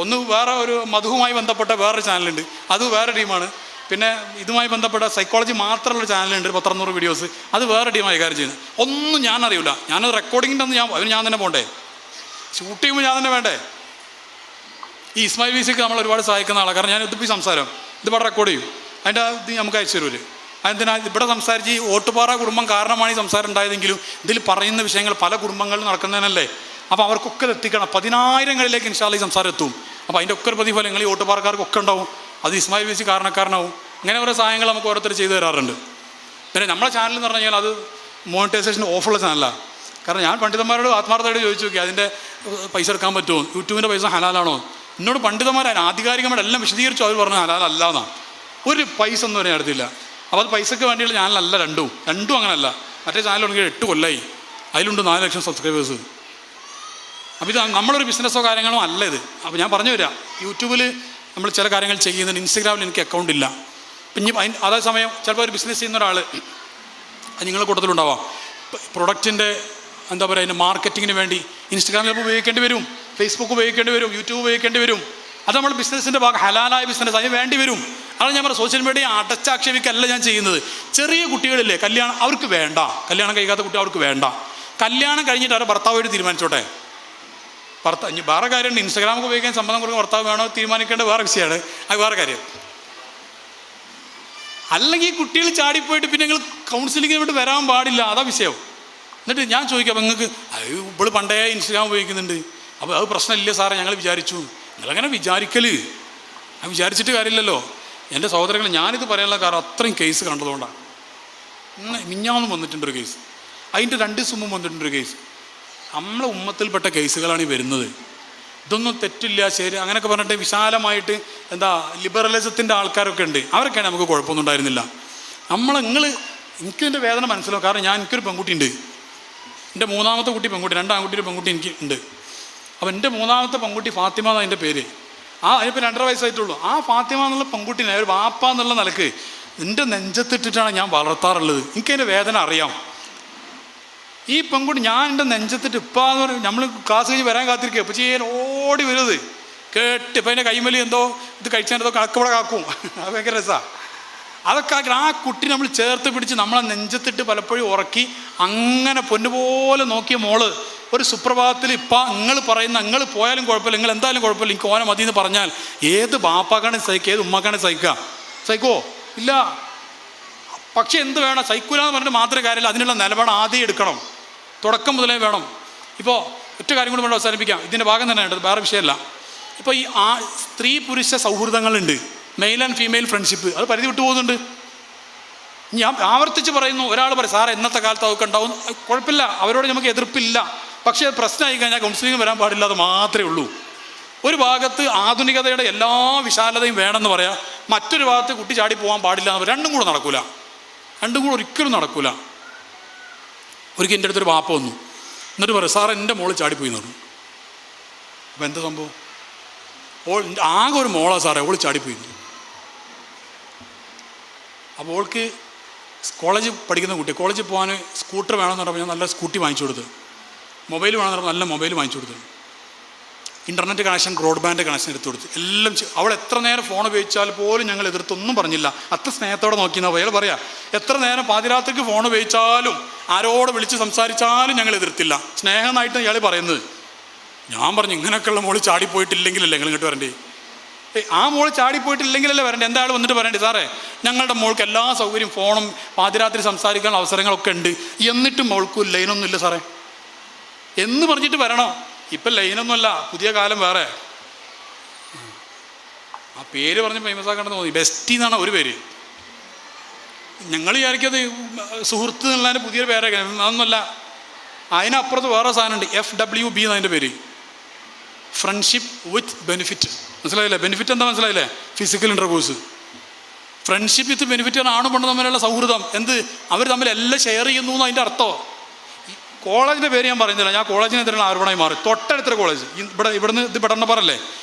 ഒന്ന് വേറെ ഒരു മധുവുമായി ബന്ധപ്പെട്ട വേറൊരു ചാനലുണ്ട്, അത് വേറെ ടീമാണ്. പിന്നെ ഇതുമായി ബന്ധപ്പെട്ട സൈക്കോളജി മാത്രമുള്ള ചാനലുണ്ട്, 100 വീഡിയോസ്, അത് വേറെ ടീമാണ് കൈകാര്യം ചെയ്യുന്നത്. ഒന്നും ഞാൻ അറിയില്ല, ഞാനത് റെക്കോർഡിങ്ങിൻ്റെ അന്ന് ഞാൻ തന്നെ പോകണ്ടേ, ഷൂട്ട് ചെയ്യുമ്പോൾ ഞാൻ തന്നെ വേണ്ടേ. ഈ ഇസ്മായിൽ വീസിക്ക് നമ്മൾ ഒരുപാട് സഹായിക്കുന്ന ആളാണ്, കാരണം ഞാൻ ഇതിപ്പോൾ ഈ സംസാരം ഇതിവിടെ റെക്കോർഡ് ചെയ്യും, അതിൻ്റെ ഇത് നമുക്ക് അയച്ചു തരൂര്. അതെന്തിനാ ഇവിടെ സംസാരിച്ച് ഈ ഓട്ടുപാറ കുടുംബം കാരണമാണ് ഈ സംസാരം ഉണ്ടായതെങ്കിലും ഇതിൽ പറയുന്ന വിഷയങ്ങൾ പല കുടുംബങ്ങളിൽ നടക്കുന്നതിനല്ലേ. അപ്പോൾ അവർക്കൊക്കെ എത്തിക്കണം, 10,000ങ്ങളിലേക്ക് ഇൻഷാ അല്ലാഹ് ഈ സംസാരം എത്തും. അപ്പോൾ അതിൻ്റെ ഒക്കെ ഒരു പ്രതിഫലങ്ങൾ ഈ ഓട്ടുപാറക്കാർക്കൊക്കെ ഉണ്ടാവും, അത് ഇസ്മായിൽ വീസി കാരണക്കാരനാവും. അങ്ങനെ ഓരോ സഹായങ്ങൾ നമുക്ക് ഓരോരുത്തർ ചെയ്തു തരാറുണ്ട്. പിന്നെ നമ്മുടെ ചാനൽ എന്ന് പറഞ്ഞു കഴിഞ്ഞാൽ അത് മോണിറ്റൈസേഷൻ ഓഫുള്ള ചാനലാണ്. കാരണം ഞാൻ പണ്ഡിതന്മാരോട് ആത്മാർത്ഥമായിട്ട് ചോദിച്ചു നോക്കി, അതിൻ്റെ പൈസ എടുക്കാൻ പറ്റുമോ, യൂട്യൂബിൻ്റെ പൈസ ഹലാലാണോ? എന്നോട് പണ്ഡിതന്മാരാണ് ആധികാരികമായിട്ട് എല്ലാം വിശദീകരിച്ചു, അവർ പറഞ്ഞു ഹലാലല്ല എന്നാണ്. ഒരു പൈസ ഒന്നും വരെ എടുത്തില്ല. അപ്പോൾ അത് പൈസക്ക് വേണ്ടിയുള്ള ചാനലല്ല, രണ്ടും അങ്ങനെയല്ല. മറ്റേ ചാനലുണ്ടെങ്കിൽ 8 കൊല്ലമായി, അതിലുണ്ട് 4 ലക്ഷം സബ്സ്ക്രൈബേഴ്സ്. അപ്പോൾ ഇത് നമ്മളൊരു ബിസിനസ്സോ കാര്യങ്ങളോ അല്ല ഇത്. അപ്പോൾ ഞാൻ പറഞ്ഞു തരാം, യൂട്യൂബിൽ നമ്മൾ ചില കാര്യങ്ങൾ ചെയ്യുന്നുണ്ട്, ഇൻസ്റ്റഗ്രാമിൽ എനിക്ക് അക്കൗണ്ട് ഇല്ല. പിന്നെ അതേ സമയം ചിലപ്പോൾ ഒരു ബിസിനസ് ചെയ്യുന്ന ഒരാൾ, അത് നിങ്ങളുടെ കൂട്ടത്തിലുണ്ടാവാം, പ്രൊഡക്റ്റിൻ്റെ എന്താ പറയുക, അതിൻ്റെ മാർക്കറ്റിങ്ങിന് വേണ്ടി ഇൻസ്റ്റഗ്രാമിൽ ഉപയോഗിക്കേണ്ടി വരും, ഫേസ്ബുക്ക് ഉപയോഗിക്കേണ്ടി വരും, യൂട്യൂബ് ഉപയോഗിക്കേണ്ടി വരും. അത് നമ്മൾ ബിസിനസ്സിൻ്റെ ഭാഗം, ഹലാലായ ബിസിനസ് അതിന് വേണ്ടി വരും. അതാണ് ഞാൻ പറഞ്ഞത്, സോഷ്യൽ മീഡിയ അടച്ചാക്ഷേപിക്കല്ല ഞാൻ ചെയ്യുന്നത്. ചെറിയ കുട്ടികളില്ലേ കല്യാണം, അവർക്ക് വേണ്ട, കല്യാണം കഴിക്കാത്ത കുട്ടി അവർക്ക് വേണ്ട. കല്യാണം കഴിഞ്ഞിട്ട് അവരുടെ ഭർത്താവായിട്ട് തീരുമാനിച്ചോട്ടെ. ഇനി വേറെ കാര്യമുണ്ട്, ഇൻസ്റ്റാഗ്രാമൊക്കെ ഉപയോഗിക്കാൻ സമ്മതം കൊടുക്കുന്ന ഭർത്താവ് വേണോ തീരുമാനിക്കേണ്ട വേറെ വിഷയമാണ്, അത് വേറെ കാര്യം. അല്ലെങ്കിൽ ഈ കുട്ടികൾ ചാടിപ്പോയിട്ട് പിന്നെ നിങ്ങൾ കൗൺസിലിങ്ങിന് വേണ്ടി വരാൻ പാടില്ല, അതാ വിഷയം. എന്നിട്ട് ഞാൻ ചോദിക്കാം, അപ്പം നിങ്ങൾക്ക് ഇപ്പോൾ പണ്ടേ ഇൻസ്റ്റാഗ്രാം ഉപയോഗിക്കുന്നുണ്ട്, അപ്പോൾ അത് പ്രശ്നമില്ല സാറേ ഞങ്ങൾ വിചാരിച്ചു. നിങ്ങളങ്ങനെ വിചാരിക്കല്, അത് വിചാരിച്ചിട്ട് കാര്യമില്ലല്ലോ. എൻ്റെ സഹോദരങ്ങൾ, ഞാനിത് പറയാനുള്ള കാരണം അത്രയും കേസ് കണ്ടതുകൊണ്ടാണ്. മിഞ്ഞാന്നും വന്നിട്ടുണ്ടൊരു കേസ്, അതിൻ്റെ 2 ദിവസം മുമ്പ് വന്നിട്ടുണ്ടൊരു കേസ്. നമ്മളെ ഉമ്മത്തിൽപ്പെട്ട കേസുകളാണ് ഈ വരുന്നത്. ഇതൊന്നും തെറ്റില്ല, ശരി അങ്ങനെയൊക്കെ പറഞ്ഞിട്ട് വിശാലമായിട്ട് ലിബറലിസത്തിൻ്റെ ആൾക്കാരൊക്കെ ഉണ്ട്, അവരൊക്കെയാണ് നമുക്ക് കുഴപ്പമൊന്നും ഉണ്ടായിരുന്നില്ല. എനിക്കിതിൻ്റെ വേദന മനസ്സിലാവും. കാരണം എനിക്കൊരു പെൺകുട്ടി ഉണ്ട്, എൻ്റെ 3ാമത്തെ കുട്ടി പെൺകുട്ടി, 2 ആൺകുട്ടി ഒരു പെൺകുട്ടി എനിക്ക് ഉണ്ട്. അപ്പോൾ എൻ്റെ 3ാമത്തെ പെൺകുട്ടി ഫാത്തിമ എന്നാണ് എൻ്റെ പേര്. അതിനിപ്പോൾ 2.5 വയസ്സായിട്ടുള്ളൂ. ആ ഫാത്തിമ എന്നുള്ള പെൺകുട്ടീനെ ഒരു വാപ്പ എന്നുള്ള നിലക്ക് എൻ്റെ നെഞ്ചത്തിട്ടിട്ടാണ് ഞാൻ വളർത്താറുള്ളത്. എനിക്കതിൻ്റെ വേദന അറിയാം. ഈ പെൺകുട്ടി ഞാൻ എൻ്റെ നെഞ്ചത്തിട്ട് ഇപ്പാന്ന് പറയും, നമ്മൾ ക്ലാസ് കഴിഞ്ഞ് വരാൻ കാത്തിരിക്കുക, ഇപ്പോൾ ചെയ്യാൻ ഓടി വരുന്നത് കേട്ട് ഇപ്പം അതിൻ്റെ കൈമലി എന്തോ ഇത് കഴിച്ചതിൻ്റെ കണക്കവിടെ കാക്കും, അത് ഭയങ്കര രസമാണ്. അതൊക്കെ ആ കുട്ടി നമ്മൾ ചേർത്ത് പിടിച്ച് നമ്മളെ നെഞ്ചത്തിട്ട് പലപ്പോഴും ഉറക്കി അങ്ങനെ പൊന്നുപോലെ നോക്കിയ മോള് ഒരു സുപ്രഭാതത്തിൽ ഇപ്പം നിങ്ങൾ പറയുന്ന നിങ്ങൾ പോയാലും കുഴപ്പമില്ല, നിങ്ങൾ എന്തായാലും കുഴപ്പമില്ല, എനിക്ക് ഓനെ മതി എന്ന് പറഞ്ഞാൽ ഏത് ബാപ്പാക്കാണ് സഹിക്കുക, ഏത് ഉമ്മക്കാണ് സഹിക്കുക? സഹിക്കുമോ? ഇല്ല. പക്ഷെ എന്ത് വേണം? സഹിക്കൂല എന്ന് പറഞ്ഞിട്ട് മാത്രമേ കാര്യമില്ല, അതിനുള്ള നിലപാട് ആദ്യം എടുക്കണം, തുടക്കം മുതലേ വേണം. ഇപ്പോൾ ഒറ്റ കാര്യം കൂടി വേണം അവസാനിപ്പിക്കാം, ഇതിൻ്റെ ഭാഗം തന്നെയാണ്, വേറെ വിഷയമല്ല. ഇപ്പോൾ ഈ സ്ത്രീ പുരുഷ സൗഹൃദങ്ങളുണ്ട്, മെയിൽ ആൻഡ് ഫീമെയിൽ ഫ്രണ്ട്ഷിപ്പ്, അത് പരിധി വിട്ടു പോകുന്നുണ്ട്. ഞാൻ ആവർത്തിച്ച് പറയുന്നു, ഒരാൾ പറയും സാറേ ഇന്നത്തെ കാലത്ത് അതൊക്കെ ഉണ്ടാവും, കുഴപ്പമില്ല, അവരോട് നമുക്ക് എതിർപ്പില്ല. പക്ഷേ പ്രശ്നമായി കഴിഞ്ഞാൽ കൗൺസിലിംഗ് വരാൻ പാടില്ല, അത് മാത്രമേ ഉള്ളൂ. ഒരു ഭാഗത്ത് ആധുനികതയുടെ എല്ലാ വിശാലതയും വേണമെന്ന് പറയാം, മറ്റൊരു ഭാഗത്ത് കുട്ടി ചാടി പോകാൻ പാടില്ല എന്ന് പറയാം. രണ്ടും കൂടെ നടക്കൂല, രണ്ടും കൂടെ ഒരിക്കലും നടക്കൂല. ഒരിക്കൽ എൻ്റെ അടുത്തൊരു വാപ്പ വന്നു, എന്നിട്ട് പറയും സാറേ എൻ്റെ മോള് ചാടിപ്പോയി എന്ന് പറഞ്ഞു. അപ്പോൾ എന്താ സംഭവം? ആകെ ഒരു മോളാ സാറേ, ഓൾ ചാടിപ്പോയി. അപ്പോൾ ഓൾക്ക് കോളേജിൽ പഠിക്കുന്ന കുട്ടി, കോളേജിൽ പോകാൻ സ്കൂട്ടർ വേണമെന്ന് പറഞ്ഞപ്പോൾ ഞാൻ നല്ല സ്കൂട്ടി വാങ്ങിച്ചു കൊടുത്ത്, മൊബൈൽ വേണമെന്ന് പറഞ്ഞാൽ നല്ല മൊബൈൽ വാങ്ങിച്ചു കൊടുത്തു, ഇൻ്റർനെറ്റ് കണക്ഷൻ, ബ്രോഡ്ബാൻഡ് കണക്ഷൻ എടുത്തു കൊടുത്തു, എല്ലാം. അവൾ എത്ര നേരം ഫോൺ ഉപയോഗിച്ചാൽ പോലും ഞങ്ങൾ എതിർത്തൊന്നും പറഞ്ഞില്ല, അത്ര സ്നേഹത്തോടെ നോക്കിയെന്നാണ് അയാൾ പറയാം. എത്ര നേരം പാതിരാത്രിക്ക് ഫോൺ ഉപയോഗിച്ചാലും ആരോട് വിളിച്ച് സംസാരിച്ചാലും ഞങ്ങൾ എതിർത്തില്ല, സ്നേഹമായിട്ട് ഇയാൾ പറയുന്നത്. ഞാൻ പറഞ്ഞു ഇങ്ങനെയൊക്കെയുള്ള മോള് ചാടിപ്പോയിട്ടില്ലെങ്കിലല്ലേ നിങ്ങൾ ഇങ്ങോട്ട് വരണ്ടേ? ആ മോള് ചാടിപ്പോയിട്ടില്ലെങ്കിലല്ലേ വരണ്ടേ? എന്തായാലും വന്നിട്ട് പറയണ്ടേ സാറേ ഞങ്ങളുടെ മോൾക്ക് എല്ലാ സൗകര്യം, ഫോണും പാതിരാത്രി സംസാരിക്കാനുള്ള അവസരങ്ങളൊക്കെ ഉണ്ട്, എന്നിട്ടും മോൾക്ക് ലൈനൊന്നുമില്ല സാറേ എന്ന് പറഞ്ഞിട്ട് വരണം. ഇപ്പം ലൈനൊന്നുമല്ല, പുതിയ കാലം വേറെ. ആ പേര് പറഞ്ഞ് ഫേമസ് ആക്കണമെന്ന് തോന്നി, ബെസ്റ്റി എന്നാണ് ഒരു പേര്. ഞങ്ങൾ വിചാരിക്കത് സുഹൃത്ത് എന്നുള്ളതിൻ്റെ പുതിയൊരു പേരൊക്കെ, അതൊന്നുമല്ല. അതിനപ്പുറത്ത് വേറെ സാധനമുണ്ട്, FWB എന്നതിൻ്റെ പേര്, ഫ്രണ്ട്ഷിപ്പ് വിത്ത് ബെനിഫിറ്റ്. മനസ്സിലായില്ലേ? ബെനിഫിറ്റ് എന്താ മനസ്സിലായില്ലേ? Physical intercourse. ഫ്രണ്ട്ഷിപ്പ് വിത്ത് ബെനിഫിറ്റ് ആണ് ആണും പെണ്ണും തമ്മിലുള്ള സൗഹൃദം. എന്ത്? അവർ തമ്മിൽ എല്ലാം ഷെയർ ചെയ്യുന്നു എന്ന് അതിൻ്റെ അർത്ഥം. കോളേജിൻ്റെ പേര് ഞാൻ പറയുന്നില്ല, ഞാൻ കോളേജിനെതിരെയുള്ള ആരോപണമായി മാറി. തൊട്ടടുത്തൊരു കോളേജ്, ഇവിടുന്ന് ഇത് പെടണ്ണപ്പാറല്ലേ,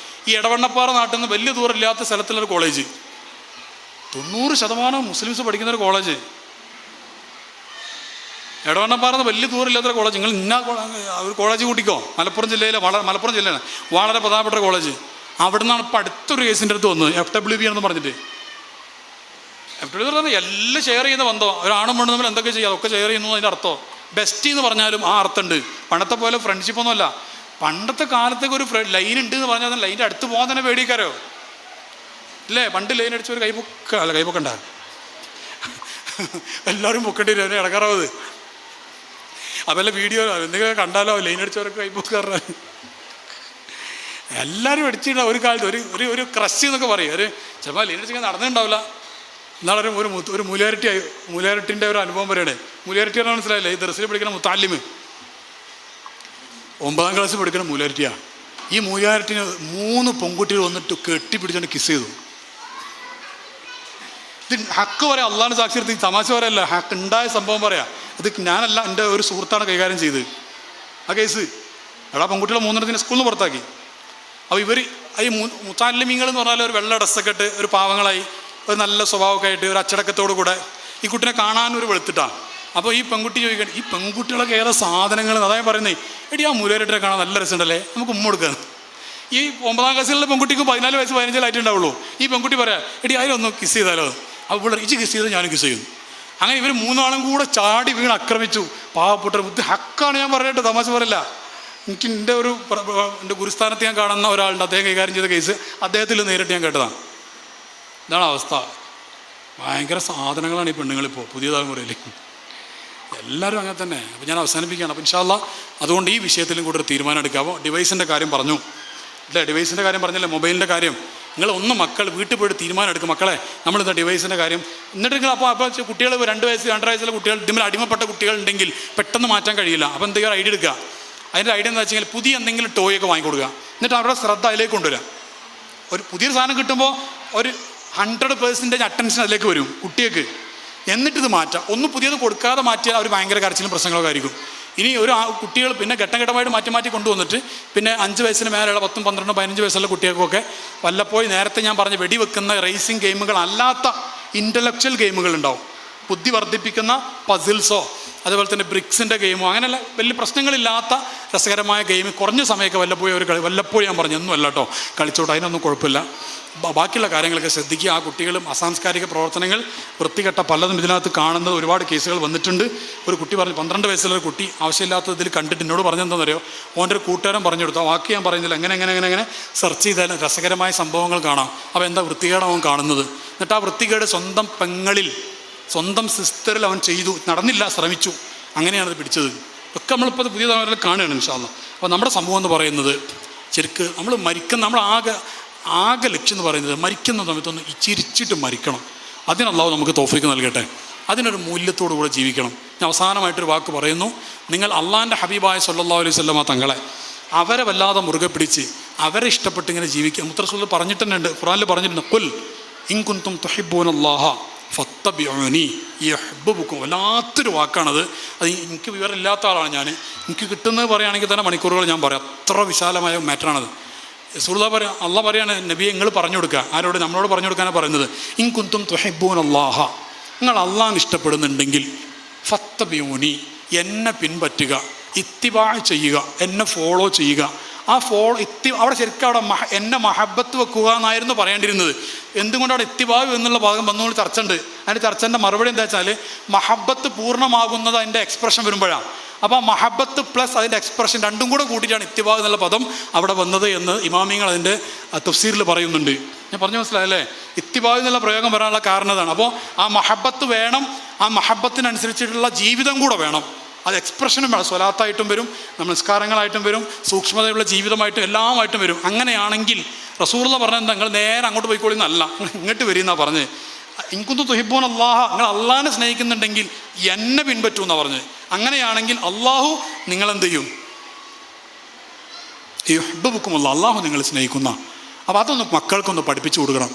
ഈ എടവണ്ണപ്പാറ നാട്ടിൽ നിന്ന് വലിയ ദൂരമില്ലാത്ത സ്ഥലത്തുള്ളൊരു കോളേജ്, 90% മുസ്ലിംസ് പഠിക്കുന്നൊരു കോളേജ്. എടവണ്ണപ്പാറന്ന് വലിയ ദൂരമില്ലാത്തൊരു കോളേജ്. നിങ്ങൾ ഒരു കോളേജ് കൂട്ടിക്കോ, മലപ്പുറം ജില്ലയിലാണ്, വളരെ പ്രധാനപ്പെട്ട കോളേജ്. അവിടെ നിന്നാണ് ഇപ്പം അടുത്തൊരു കേസിൻ്റെ അടുത്ത് വന്നത്, FWB എന്ന് പറഞ്ഞിട്ട്. FWB എന്ന് പറഞ്ഞാൽ എല്ലാം ഷെയർ ചെയ്യുന്ന ബന്ധം, ഒരാണും പെണ്ണും തമ്മിൽ എന്തൊക്കെ ചെയ്യുക അതൊക്കെ ഷെയർ ചെയ്യുന്നു അതിൻ്റെ അർത്ഥം. ബെസ്റ്റ് എന്ന് പറഞ്ഞാലും ആ അർത്ഥമുണ്ട്. പണ്ടത്തെ പോലെ ഫ്രണ്ട്ഷിപ്പൊന്നുമല്ല. പണ്ടത്തെ കാലത്തേക്ക് ഒരു ലൈൻ ഉണ്ട് എന്ന് പറഞ്ഞാൽ ലൈൻ്റെ അടുത്ത് പോകാൻ തന്നെ പേടിക്കാരോ ഇല്ലേ? പണ്ട് ലൈൻ അടിച്ച ഒരു കൈപ്പൊക്കണ്ട, എല്ലാവരും പൊക്കേണ്ടി വരും, ഇടക്കാറാവത്. അതല്ല വീഡിയോ എന്തെങ്കിലും കണ്ടാലോ ലൈൻ അടിച്ചവരൊക്കെ കൈപ്പൊക്കാറ, എല്ലാവരും അടിച്ചിട്ടുള്ള ഒരു കാലത്ത് ഒരു ക്രഷ് എന്നൊക്കെ പറയും. ഒരു ചിലപ്പോൾ ലൈൻ അടിച്ചിങ്ങനെ നടന്നിട്ടുണ്ടാവില്ല. എന്നാളൊരു ഒരു മൂലാരിട്ടിൻ്റെ ഒരു അനുഭവം പറയണേ. മൂലാരിറ്റി പറഞ്ഞാൽ മനസ്സിലായില്ലേ? ഈ ദർസിൽ പഠിക്കുന്ന മുത്താലിമ് 9ാം ക്ലാസ്സിൽ പഠിക്കുന്ന മൂലാരിറ്റിയാണ്. ഈ മൂലാരിറ്റിന് 3 പെൺകുട്ടികൾ വന്നിട്ട് കെട്ടിപ്പിടിച്ചുകൊണ്ട് കിസ് ചെയ്തു. ഇത് ഹക്ക് പറയാം, അള്ളാഹുവിൻ്റെ സാക്ഷി നിർത്തി, തമാശ പറയല്ല, ഹക്ക് ഉണ്ടായ സംഭവം പറയാം. ഇത് ഞാനല്ല, എൻ്റെ ഒരു സുഹൃത്താണ് കൈകാര്യം ചെയ്ത് ആ കേസ്. എടാ പെൺകുട്ടികളെ 3 സ്കൂളിൽ നിന്ന് പുറത്താക്കി. അപ്പോൾ ഇവർ ഈ മുത്താലിമീങ്ങൾ എന്ന് പറഞ്ഞാൽ ഒരു വെള്ള ഡ്രസ്സൊക്കെ ഇട്ട് ഒരു പാവങ്ങളായി ഒരു നല്ല സ്വഭാവമൊക്കെ ആയിട്ട് ഒരു അച്ചടക്കത്തോടു കൂടെ ഈ കുട്ടീനെ കാണാനൊരു വെളുത്തിട്ടാണ്. അപ്പോൾ ഈ പെൺകുട്ടി ചോദിക്കണം, ഈ പെൺകുട്ടികളൊക്കെ ഏറെ സാധനങ്ങൾ, അതായത് പറയുന്നത് എടി ആ മൂലേരിട്ടിനെ കാണാൻ നല്ല രസമുണ്ടല്ലേ, നമുക്ക് ഉമ്മ കൊടുക്കുക. ഈ 9ാം ക്ലാസ്സിലുള്ള പെൺകുട്ടിക്ക് 14 വയസ്സ് 15 ആയിട്ടുണ്ടാവുള്ളൂ. ഈ പെൺകുട്ടി പറയാം എടി അതിലൊന്ന് കിസ് ചെയ്താലോ. അപ്പോൾ ഇവിടെ ഇച്ച് കിസ് ചെയ്ത് ഞാനും കിസ് ചെയ്യുന്നു. അങ്ങനെ ഇവർ 3 ആളും കൂടെ ചാടി വീണ് ആക്രമിച്ചു. പാവപ്പെട്ട ബുദ്ധി ഹക്കാണ് ഞാൻ പറഞ്ഞിട്ട്, തമാശ പറയില്ല. എനിക്ക് എൻ്റെ ഗുരുസ്ഥാനത്ത് ഞാൻ കാണുന്ന ഒരാളുണ്ട്, അദ്ദേഹം കൈകാര്യം ചെയ്ത കേസ് അദ്ദേഹത്തിൽ നേരിട്ട് ഞാൻ കേട്ടതാണ്. ഇതാണ് അവസ്ഥ. ഭയങ്കര സാധനങ്ങളാണ് ഈ പെണ്ണുങ്ങളിപ്പോൾ പുതിയ തലമുറയിൽ, എല്ലാവരും അങ്ങനെ തന്നെ. അപ്പോൾ ഞാൻ അവസാനിപ്പിക്കുകയാണ്. അപ്പോൾ ഇൻഷാ അല്ലാഹ് അതുകൊണ്ട് ഈ വിഷയത്തിലും കൂടെ ഒരു തീരുമാനം എടുക്കാമോ. ഡിവൈസിൻ്റെ കാര്യം പറഞ്ഞു അല്ലേ? ഡിവൈസിൻ്റെ കാര്യം പറഞ്ഞില്ലേ? മൊബൈലിൻ്റെ കാര്യം നിങ്ങൾ മക്കൾ വീട്ടിൽ പോയിട്ട് തീരുമാനം എടുക്കും. മക്കളെ നമ്മളിന്ന് ഡിവൈസിൻ്റെ കാര്യം എന്നിട്ട് നിങ്ങൾ അപ്പോൾ കുട്ടികൾ 2 വയസ്സ് 2.5 വയസ്സുള്ള കുട്ടികൾ ഇതിൽ അടിമപ്പെട്ട കുട്ടികളുണ്ടെങ്കിൽ പെട്ടെന്ന് മാറ്റാൻ കഴിയില്ല. അപ്പോൾ എന്തെങ്കിലും ഐഡിയ എടുക്കുക. അതിൻ്റെ ഐഡിയ എന്താ വെച്ചാൽ പുതിയ എന്തെങ്കിലും ടോയൊക്കെ വാങ്ങിക്കൊടുക്കുക. എന്നിട്ട് അവരുടെ ശ്രദ്ധ അതിലേക്ക് കൊണ്ടുവരിക. ഒരു പുതിയൊരു സാധനം കിട്ടുമ്പോൾ ഒരു 100% അറ്റൻഷൻ അതിലേക്ക് വരും കുട്ടിക്ക്. എന്നിട്ടിത് മാറ്റാം. ഒന്ന് പുതിയത് കൊടുക്കാതെ മാറ്റിയാൽ അവർ ഭയങ്കര കരച്ചിലും പ്രശ്നങ്ങളൊക്കെ ആയിരിക്കും. ഇനി ഒരു കുട്ടികൾ പിന്നെ ഘട്ടമായിട്ട് മാറ്റി കൊണ്ടുവന്നിട്ട് പിന്നെ 5 വയസ്സിന് മേലെയുള്ള 10, 12, 15 വയസ്സുള്ള കുട്ടികൾക്കൊക്കെ വല്ലപ്പോഴും നേരത്തെ ഞാൻ പറഞ്ഞ വെടിവെക്കുന്ന റേസിംഗ് ഗെയിമുകൾ അല്ലാത്ത ഇൻ്റലക്ച്വൽ ഗെയിമുകൾ ഉണ്ടാവും. ബുദ്ധി വർദ്ധിപ്പിക്കുന്ന പസിൽസോ അതുപോലെ തന്നെ ബ്രിക്സിൻ്റെ ഗെയിമോ അങ്ങനെയുള്ള വലിയ പ്രശ്നങ്ങളില്ലാത്ത രസകരമായ ഗെയിം കുറഞ്ഞ സമയമൊക്കെ വല്ലപ്പോഴും ഞാൻ പറഞ്ഞു ഒന്നും അല്ല കേട്ടോ, കളിച്ചോട്ടെ, അതിനൊന്നും കുഴപ്പമില്ല. ബാക്കിയുള്ള കാര്യങ്ങളൊക്കെ ശ്രദ്ധിക്കുക. ആ കുട്ടികളും അസാംസ്കാരിക പ്രവർത്തനങ്ങൾ വൃത്തികെട്ട പലതും ഇതിനകത്ത് കാണുന്നത് ഒരുപാട് കേസുകൾ വന്നിട്ടുണ്ട്. ഒരു കുട്ടി പറഞ്ഞു, 12 വയസ്സുള്ള ഒരു കുട്ടി ആവശ്യമില്ലാത്തതിൽ കണ്ടിട്ട് എന്നോട് പറഞ്ഞെന്താണെന്നറിയോ, ഓൻ്റെ ഒരു കൂട്ടുകാരൻ പറഞ്ഞു കൊടുത്തു, ആ വാക്ക് ഞാൻ പറയുന്നില്ല, എങ്ങനെ സെർച്ച് ചെയ്താലും രസകരമായ സംഭവങ്ങൾ കാണാം. അപ്പോൾ എന്താ വൃത്തികേട് അവൻ കാണുന്നത്. എന്നിട്ട് ആ വൃത്തികേട് സ്വന്തം പെങ്ങളിൽ, സ്വന്തം സിസ്റ്ററിൽ അവൻ ചെയ്തു, നടന്നില്ല, ശ്രമിച്ചു, അങ്ങനെയാണത് പിടിച്ചത്. ഒക്കെ നമ്മളിപ്പോൾ പുതിയ തലമുറയിൽ കാണുകയാണ് ഇൻഷാ അല്ലാഹ്. അപ്പോൾ നമ്മുടെ സംഭവം എന്ന് പറയുന്നത് ശരിക്ക് നമ്മൾ നമ്മൾ ആകെ ലക്ഷ്യം എന്ന് പറയുന്നത് മരിക്കുന്ന സമയത്തൊന്ന് ചിരിച്ചിട്ട് മരിക്കണം. അതിന് അല്ലാഹു നമുക്ക് തൗഫീക്ക് നൽകട്ടെ. അതിനൊരു മൂല്യത്തോടു കൂടെ ജീവിക്കണം. ഞാൻ അവസാനമായിട്ടൊരു വാക്ക് പറയുന്നു. നിങ്ങൾ അള്ളാഹിൻ്റെ ഹബീബായ സല്ലല്ലാഹു അലൈഹി വസല്ലമ തങ്ങളെ അവരെ വല്ലാതെ മുറുകെ പിടിച്ച് അവരെ ഇഷ്ടപ്പെട്ട് ഇങ്ങനെ ജീവിക്കുക. മുത്തറസൂൽ പറഞ്ഞിട്ടുണ്ട്, ഖുർആനിൽ പറഞ്ഞിട്ടുണ്ട്, ഖുൽ ഇൻ കുൻതും തുഹിബ്ബൂനല്ലാഹ ഫത്തബിഊനി യഹ്ബബുക്കും. വല്ലാത്തൊരു വാക്കാണത്. അത് എനിക്ക് വിവരമില്ലാത്ത ആളാണ് ഞാൻ, എനിക്ക് കിട്ടുന്നത് പറയുകയാണെങ്കിൽ തന്നെ മണിക്കൂറുകൾ ഞാൻ പറയാം, അത്ര വിശാലമായ മാറ്ററാണത്. റസൂലുള്ളാഹി പറയാം, അള്ളാഹ് പറയാണ്, നബിയെ നിങ്ങൾ പറഞ്ഞു കൊടുക്കുക. ആരോട്? നമ്മളോട് പറഞ്ഞു കൊടുക്കാനാണ് പറയുന്നത്. ഇൻ കുൻതും തുഹിബ്ബൂനല്ലാഹ, നിങ്ങൾ അള്ളാഹിനെ ഇഷ്ടപ്പെടുന്നുണ്ടെങ്കിൽ ഫത്തബിഊനി, എന്നെ പിൻപറ്റുക, ഇത്തിബാ ചെയ്യുക, എന്നെ ഫോളോ ചെയ്യുക. ആ അവിടെ ശരിക്കും അവിടെ എന്നെ മഹബത്ത് വെക്കുക എന്നായിരുന്നു പറയേണ്ടിരുന്നത്. എന്തുകൊണ്ട് അവിടെ ഇത്തിബാവ് എന്നുള്ള ഭാഗം വന്നുകൊണ്ട് ചർച്ച ഉണ്ട്. അതിൻ്റെ ചർച്ചൻ്റെ മറുപടി എന്താ വെച്ചാൽ, മഹബത്ത് പൂർണ്ണമാകുന്നത് അതിൻ്റെ എക്സ്പ്രഷൻ വരുമ്പോഴാണ്. അപ്പോൾ ആ മഹബത്ത് പ്ലസ് അതിൻ്റെ എക്സ്പ്രഷൻ രണ്ടും കൂടെ കൂട്ടിയിട്ടാണ് ഇത്തിബാവ് എന്നുള്ള പദം അവിടെ വന്നത് എന്ന് ഇമാമിങ്ങൾ അതിൻ്റെ തഫ്സീറിൽ പറയുന്നുണ്ട്. ഞാൻ പറഞ്ഞു മനസ്സിലായല്ലേ? ഇത്തിബാവ് എന്നുള്ള പ്രയോഗം വരാനുള്ള കാരണം അതാണ്. അപ്പോൾ ആ മഹബത്ത് വേണം, ആ മഹബത്തിനനുസരിച്ചിട്ടുള്ള ജീവിതം കൂടെ വേണം. അത് എക്സ്പ്രഷനും വേണം. സ്വലാത്തായിട്ടും വരും, നമസ്കാരങ്ങളായിട്ടും വരും, സൂക്ഷ്മതയുള്ള ജീവിതമായിട്ടും എല്ലാമായിട്ടും വരും. അങ്ങനെയാണെങ്കിൽ റസൂലുള്ളാഹി പറഞ്ഞത് നിങ്ങൾ നേരെ അങ്ങോട്ട് പോയിക്കോളിന്നല്ല, ഇങ്ങോട്ട് വരീന്നാണ് പറഞ്ഞത്. ഇൻകുന്തു തുഹിബ്ബൂനല്ലാഹ, നിങ്ങൾ അള്ളാഹിനെ സ്നേഹിക്കുന്നുണ്ടെങ്കിൽ എന്നെ പിൻപറ്റൂ എന്നാണ് പറഞ്ഞത്. അങ്ങനെയാണെങ്കിൽ അള്ളാഹു നിങ്ങളെന്ത് ചെയ്യും? യുഹിബ്ബുക്കുമുല്ലാ, അള്ളാഹു നിങ്ങൾ സ്നേഹിക്കുന്ന. അപ്പോൾ അതൊന്ന് മക്കൾക്കൊന്ന് പഠിപ്പിച്ചു കൊടുക്കണം.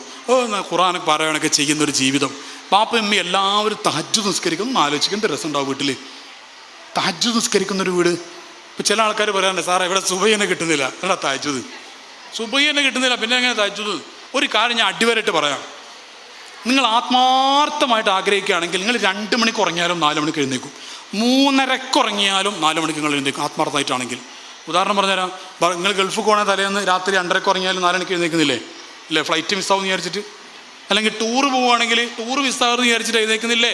ഖുർആൻ പാരായണമൊക്കെ ചെയ്യുന്നൊരു ജീവിതം. ബാപ്പ അമ്മി എല്ലാവരും തഹജ്ജുദ് നിസ്കരിക്കും. ഒന്ന് ആലോചിക്കും, എന്ത് രസമുണ്ടാവും വീട്ടിൽ തഹജ്ജുദ് നിസ്കരിക്കുന്നൊരു വീട്. ഇപ്പോൾ ചില ആൾക്കാർ പറയാറുണ്ട്, സാറേ ഇവിടെ സുബഹിനെ കിട്ടുന്നില്ല. അല്ല, തഹജ്ജുദ് സുബഹിനെ കിട്ടുന്നില്ല, പിന്നെ എങ്ങനെ തഹജ്ജുദ്? ഒരു കാര്യം ഞാൻ അടിവരായിട്ട് പറയാം. നിങ്ങൾ ആത്മാർത്ഥമായിട്ട് ആഗ്രഹിക്കുകയാണെങ്കിൽ നിങ്ങൾ 2 മണിക്ക് ഉറങ്ങിയാലും 4 മണിക്ക് എഴുന്നേക്കും, 3:30 ഉറങ്ങിയാലും 4 മണിക്ക് നിങ്ങൾ എഴുന്നേക്കും, ആത്മാർത്ഥമായിട്ടാണെങ്കിൽ. ഉദാഹരണം പറഞ്ഞുതരാം. നിങ്ങൾ ഗൾഫ് പോകണ തലേന്ന് രാത്രി 2:30 ഉറങ്ങിയാലും 4 മണിക്ക് എഴുന്നേക്കുന്നില്ലേ? ഇല്ലേ? ഫ്ലൈറ്റ് മിസ്സാവും വിചാരിച്ചിട്ട്. അല്ലെങ്കിൽ ടൂറ് പോവുകയാണെങ്കിൽ ടൂറ് മിസ്സാകുമെന്ന് വിചാരിച്ചിട്ട് എഴുന്നേക്കുന്നില്ലേ?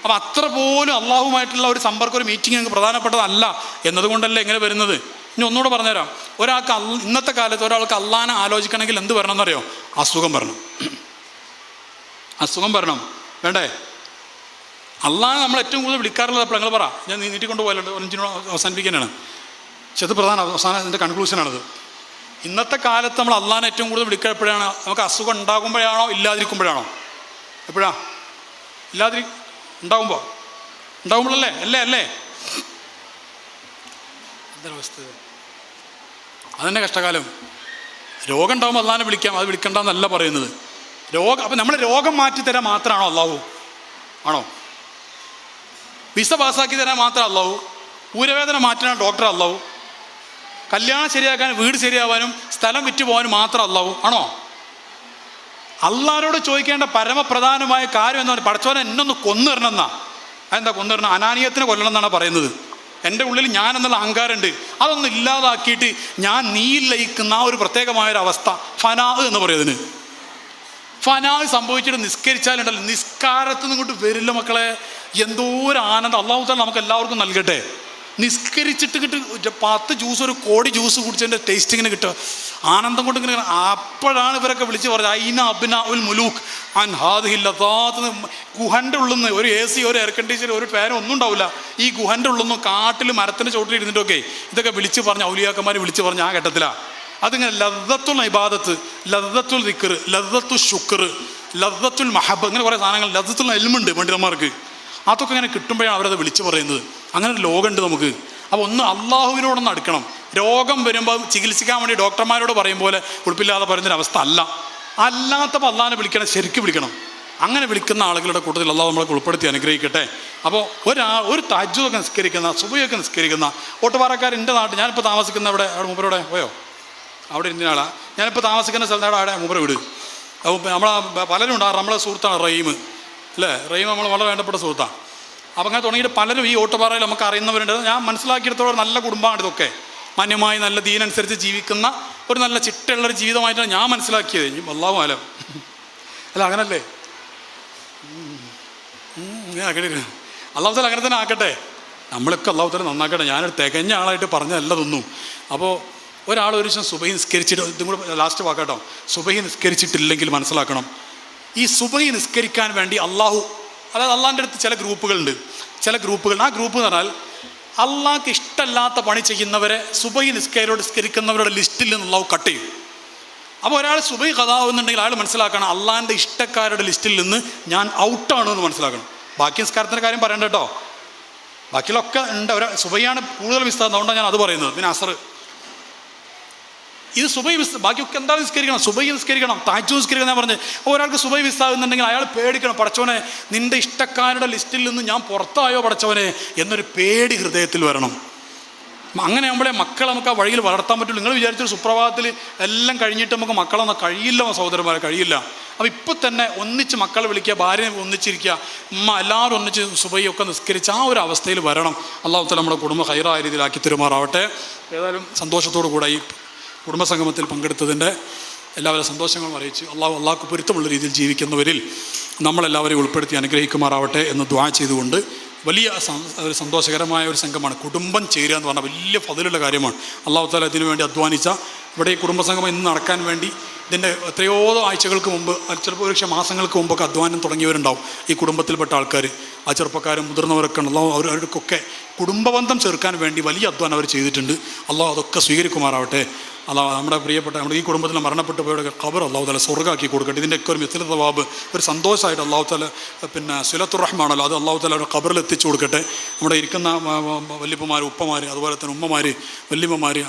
അപ്പം അത്ര പോലും അള്ളാഹുമായിട്ടുള്ള ഒരു സമ്പർക്കം, ഒരു മീറ്റിംഗ് ഞങ്ങൾക്ക് പ്രധാനപ്പെട്ടതല്ല എന്നതുകൊണ്ടല്ലേ എങ്ങനെ വരുന്നത്. ഇനി ഒന്നുകൂടെ പറഞ്ഞുതരാം. ഒരാൾക്ക് ഇന്നത്തെ കാലത്ത് ഒരാൾക്ക് അള്ളാഹിനെ ആലോചിക്കണമെങ്കിൽ എന്ത് വരണം എന്നറിയോ? അസുഖം വരണം. അസുഖം വരണം, വേണ്ടേ? അള്ളാഹിനെ നമ്മൾ ഏറ്റവും കൂടുതൽ വിളിക്കാറുള്ളത് അപ്പോൾ നിങ്ങൾ പറ, ഞാൻ നീട്ടിക്കൊണ്ട് പോയാലുണ്ട്, 5 മിനിറ്റ് അവസാനിപ്പിക്കാനാണ്. പക്ഷെ അത് പ്രധാന അവസാനം ഇതിൻ്റെ കൺക്ലൂഷനാണത്. ഇന്നത്തെ കാലത്ത് നമ്മൾ അള്ളാഹിനെ ഏറ്റവും കൂടുതൽ വിളിക്കുക എപ്പോഴാണ്? നമുക്ക് അസുഖം ഉണ്ടാകുമ്പോഴാണോ ഇല്ലാതിരിക്കുമ്പോഴാണോ? എപ്പോഴാ? ഉണ്ടാകുമ്പോഴല്ലേ? അല്ലേ? എന്തൊരവസ്ഥ! അതന്നെ കഷ്ടകാലം. രോഗം ഉണ്ടാകുമ്പോൾ അള്ളാഹിനെ വിളിക്കാം, അത് വിളിക്കണ്ടെന്നല്ല പറയുന്നത്. അപ്പം നമ്മൾ രോഗം മാറ്റി തരാൻ മാത്രമാണോ അള്ളാഹു? ആണോ? വിസ പാസ്സാക്കി തരാൻ മാത്രം അള്ളാഹു? ഊരവേദന മാറ്റാൻ ഡോക്ടർ അള്ളാഹു? കല്യാണം ശരിയാക്കാനും വീട് ശരിയാവാനും സ്ഥലം വിറ്റ് പോകാനും മാത്രം അള്ളാഹു? ആണോ? അള്ളാഹിനോട് ചോദിക്കേണ്ട പരമപ്രധാനമായ കാര്യം എന്ന് പറഞ്ഞാൽ, പടച്ചോനെ എന്നൊന്ന് കൊന്നു തരണം എന്നാ. അതെന്താ കൊന്നു തരണം? അനാനിയത്തിനെ കൊല്ലണം എന്നാണ് പറയുന്നത്. എൻ്റെ ഉള്ളിൽ ഞാൻ എന്നുള്ള അഹങ്കാരമുണ്ട്, അതൊന്നും ഇല്ലാതാക്കിയിട്ട് ഞാൻ നീയിൽ ലയിക്കുന്ന ആ ഒരു പ്രത്യേകമായൊരവസ്ഥ, ഫനാ എന്ന് പറയുന്നതിന്. ഫനാ സംഭവിച്ചിട്ട് നിസ്കരിച്ചാലുണ്ടല്ലോ, നിസ്കാരത്തിൽ നിന്ന് ഇങ്ങോട്ട് വരില്ല മക്കളെ. എന്തോ ഒരു ആനന്ദം അള്ളാഹു തആല നമുക്ക് എല്ലാവർക്കും നൽകട്ടെ. നിസ്കരിച്ചിട്ട് 10 ജ്യൂസ്, 1 കോടി ജ്യൂസ് കുടിച്ചതിൻ്റെ ടേസ്റ്റ് ഇങ്ങനെ കിട്ടുക, ആനന്ദം കൊണ്ട് ഇങ്ങനെ. അപ്പോഴാണ് ഇവരൊക്കെ വിളിച്ച് പറഞ്ഞത്, ഐന അബ്ന ഉൽ മുലൂക്ക് അൻ ഹാദിഹില്ലതാത്ത്. ഗുഹൻ്റെ ഉള്ളിൽ നിന്ന് ഒരു AC, ഒരു എയർ കണ്ടീഷണർ, ഒരു ഫാനും ഒന്നും ഉണ്ടാവില്ല. ഈ ഗുഹൻ്റെ ഉള്ളിൽ നിന്നും കാട്ടിൽ മരത്തിൻ്റെ ചോട്ടിൽ ഇരുന്നിട്ടൊക്കെ ഇതൊക്കെ വിളിച്ച് പറഞ്ഞ് ഔലിയാക്കന്മാർ വിളിച്ച് പറഞ്ഞ് ആ ഘട്ടത്തിലാണ്. അതിങ്ങനെ ലദ്ദത്തുൽ ഇബാദത്ത്, ലദ്ദത്തുൽ ദിക്ർ, ലദ്ദത്തുൽ ശുക്ർ, ലദ്ദത്തുൽ മഹബ, ഇങ്ങനെ കുറേ സാധനങ്ങൾ. ലദ്ദത്തുൽ ഇൽമുണ്ട് പണ്ഡിതന്മാർക്ക്. അതൊക്കെ ഇങ്ങനെ കിട്ടുമ്പോഴാണ് അവരത് വിളിച്ച് പറയുന്നത്. അങ്ങനെ ഒരു ലോകമുണ്ട് നമുക്ക്. അപ്പോൾ ഒന്ന് അള്ളാഹുവിനോടൊന്ന് അടുക്കണം. രോഗം വരുമ്പോൾ ചികിത്സിക്കാൻ വേണ്ടി ഡോക്ടർമാരോട് പറയും പോലെ ഉൾപ്പില്ലാതെ പറയുന്നൊരവസ്ഥ അല്ല. അല്ലാത്തപ്പോൾ അള്ളാഹിനെ വിളിക്കണം, ശരിക്കും വിളിക്കണം. അങ്ങനെ വിളിക്കുന്ന ആളുകളുടെ കൂട്ടത്തിൽ അള്ളാഹു നമ്മളെ ഉൾപ്പെടുത്തി അനുഗ്രഹിക്കട്ടെ. അപ്പോൾ ഒരു തഹജ്ജുദൊക്കെ നിസ്കരിക്കുന്ന, സുബഹിയൊക്കെ നിസ്കരിക്കുന്ന ഓട്ടുപാറക്കാർ എൻ്റെ നാട്ടിൽ, ഞാനിപ്പോൾ താമസിക്കുന്ന അവിടെ മൂപ്പരോടെ പോയോ? അവിടെ ഇരുന്ന ആളാണ്. ഞാനിപ്പോൾ താമസിക്കുന്ന സ്ഥലത്താണ് അവിടെ മൂപ്പര വീട്. അപ്പോൾ പലരും ഉണ്ട്. നമ്മളെ സുഹൃത്താണ് റഹീം, അല്ലേ? റഹീം നമ്മൾ വളരെ വേണ്ടപ്പെട്ട സുഹൃത്താണ്. അപ്പോൾ അങ്ങനെ തുടങ്ങിയിട്ട് പലരും ഈ ഓട്ടുപാറയിൽ നമുക്ക് അറിയുന്നവരുണ്ട്. ഞാൻ മനസ്സിലാക്കിയെടുത്തോളം നല്ല കുടുംബമാണ് ഇതൊക്കെ, മാന്യമായി നല്ല ദീനനുസരിച്ച് ജീവിക്കുന്ന ഒരു നല്ല ചിട്ടയുള്ളൊരു ജീവിതമായിട്ടാണ് ഞാൻ മനസ്സിലാക്കിയത്. ഇനി അല്ലാഹു ആലം. അല്ല അങ്ങനല്ലേ, അങ്ങനെ അല്ലാഹു തആല അങ്ങനെ തന്നെ ആക്കട്ടെ. നമ്മളൊക്കെ അല്ലാഹു തആല നന്നാക്കട്ടെ. ഞാനൊരു തികഞ്ഞ ആളായിട്ട് പറഞ്ഞതല്ല ഇതൊന്നും. അപ്പോൾ ഒരാൾ ഒരു ദിവസം സുബഹി നിസ്കരിച്ചിട്ട്, ഇതും കൂടെ ലാസ്റ്റ് വാക്കാട്ടോ, സുബഹി നിസ്കരിച്ചിട്ടില്ലെങ്കിൽ മനസ്സിലാക്കണം, ഈ സുബഹി നിസ്കരിക്കാൻ വേണ്ടി അള്ളാഹു, അതായത് അള്ളാഹിൻ്റെ അടുത്ത് ചില ഗ്രൂപ്പുകളുണ്ട്. ആ ഗ്രൂപ്പ് എന്ന് പറഞ്ഞാൽ അള്ളാഹ്ക്ക് ഇഷ്ടമല്ലാത്ത പണി ചെയ്യുന്നവരെ സുബഹി നിസ്കരിക്കുന്നവരുടെ ലിസ്റ്റിൽ നിന്ന് അള്ളാഹു കട്ട് ചെയ്യും. അപ്പോൾ ഒരാൾ സുബഹി ഖദാവുന്നുണ്ടെങ്കിൽ അയാൾ മനസ്സിലാക്കണം, അള്ളാഹിൻ്റെ ഇഷ്ടക്കാരുടെ ലിസ്റ്റിൽ നിന്ന് ഞാൻ ഔട്ടാണ് എന്ന് മനസ്സിലാക്കണം. ബാക്കി നിസ്കാരത്തിൻ്റെ കാര്യം പറയണ്ട കേട്ടോ, ബാക്കിയുള്ളൊക്കെ ഉണ്ട്. സുബഹിയാണ് കൂടുതൽ വിസ്താരം, അതുകൊണ്ടാണ് ഞാൻ അത് പറയുന്നത്. പിന്നെ അസർ, ഇത് സുബഹി ബാക്കിയൊക്കെ എന്താണ് നിസ്കരിക്കണം, സുബഹി നിസ്കരിക്കണം, തഹജ്ജുദ് നിസ്കരിക്കണം. ഞാൻ പറഞ്ഞ് ഒരാൾക്ക് സുബഹി മിസ്സാകുന്നുണ്ടെങ്കിൽ അയാൾ പേടിക്കണം, പടച്ചവനെ നിൻ്റെ ഇഷ്ടക്കാരുടെ ലിസ്റ്റിൽ നിന്ന് ഞാൻ പുറത്തായോ പടച്ചവനെ എന്നൊരു പേടി ഹൃദയത്തിൽ വരണം. അങ്ങനെ നമ്മളെ മക്കളെ നമുക്ക് ആ വഴിയിൽ വളർത്താൻ പറ്റുള്ളൂ. നിങ്ങൾ വിചാരിച്ചൊരു സുപ്രഭാതത്തിൽ എല്ലാം കഴിഞ്ഞിട്ട് നമുക്ക് മക്കളൊന്നും കഴിയില്ല, സഹോദരന്മാരെ കഴിയില്ല. അപ്പോൾ ഇപ്പോൾ തന്നെ ഒന്നിച്ച് മക്കളെ വിളിക്കുക, ഭാര്യ ഒന്നിച്ചിരിക്കുക, എല്ലാവരും ഒന്നിച്ച് സുബഹിയൊക്കെ നിസ്കരിച്ച് ആ ഒരു അവസ്ഥയിൽ വരണം. അല്ലാഹു തആല നമ്മുടെ കുടുംബം ഹൈറായ രീതിയിലാക്കി തരുമാറാവട്ടെ. ഏതായാലും സന്തോഷത്തോടു കൂടെ ഈ കുടുംബസംഗമത്തിൽ പങ്കെടുത്തതിൻ്റെ എല്ലാവരും സന്തോഷങ്ങളും അറിയിച്ച് അള്ളാഹ്ക്ക് പൊരുത്തമുള്ള രീതിയിൽ ജീവിക്കുന്നവരിൽ നമ്മളെല്ലാവരെയും ഉൾപ്പെടുത്തി അനുഗ്രഹിക്കുമാറാവട്ടെ എന്ന് ദുആ ചെയ്തുകൊണ്ട്, വലിയ ഒരു സന്തോഷകരമായ ഒരു സംഘമാണ് കുടുംബം ചേരുക എന്ന് പറഞ്ഞാൽ വലിയ ഫضലുള്ള കാര്യമാണ്. അല്ലാഹു തആല ഇതിനു വേണ്ടി അധ്വാനിച്ച, ഇവിടെ ഈ കുടുംബസംഗമം ഇന്ന് നടക്കാൻ വേണ്ടി ഇതിൻ്റെ എത്രയോ ആഴ്ചകൾക്ക് മുമ്പ്, ചിലപ്പോൾ ഒരു മാസങ്ങൾക്ക് മുമ്പൊക്കെ അധ്വാനം തുടങ്ങിയവരുണ്ടാവും ഈ കുടുംബത്തിൽപ്പെട്ട ആൾക്കാർ. ആ ചെറുപ്പക്കാരും മുതിർന്നവരൊക്കെ അല്ലാഹു അവർക്കൊക്കെ കുടുംബബന്ധം ചേർക്കാൻ വേണ്ടി വലിയ അധ്വാനം അവർ ചെയ്തിട്ടുണ്ട്. അല്ലാഹു അതൊക്കെ സ്വീകരിക്കുമാറാവട്ടെ. അല്ലാഹു നമ്മുടെ പ്രിയപ്പെട്ട നമ്മുടെ ഈ കുടുംബത്തിൽ മരണപ്പെട്ടു പോയവരുടെ ഖബർ അല്ലാഹു തആല സ്വർഗ്ഗമാക്കി കൊടുക്കട്ടെ. ഇതിൻ്റെയൊക്കെ ഒരു മിസ്ല തവാബ്, ഒരു സന്തോഷമായിട്ട് അല്ലാഹു തആല, പിന്നെ സിലത്തുർ റഹ്മാണല്ലോ, അത് അല്ലാഹു തആല അവരുടെ ഖബറിൽ എത്തിച്ചു കൊടുക്കട്ടെ. നമ്മുടെ ഇരിക്കുന്ന വല്യപ്പന്മാർ, ഉപ്പമാർ, അതുപോലെ തന്നെ ഉമ്മമാർ, വല്യമ്മമാർ,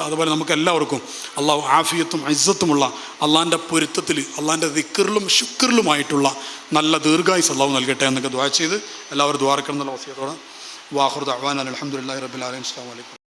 അതുപോലെ നമുക്ക് എല്ലാവർക്കും അല്ലാഹു ആഫിയത്തും ഇസ്സത്തുമുള്ള അള്ളാഹിൻ്റെ പൊരുത്തത്തിൽ, അള്ളാഹിൻ്റെ ദിക്റിലും ശുക്റിലുമായിട്ടുള്ള നല്ല ദീർഘായുസ്സ് അല്ലാഹു നൽകട്ടെ എന്നൊക്കെ ദുആ ചെയ്ത് എല്ലാവരും ദുആ ചെയ്യണം എന്നുള്ള വസിയത്തോടെ വാഖിറു ദഅ്വാനാ അൽഹംദുലില്ലാഹി റബ്ബിൽ ആലമീൻ. അസ്സലാമു അലൈക്കും.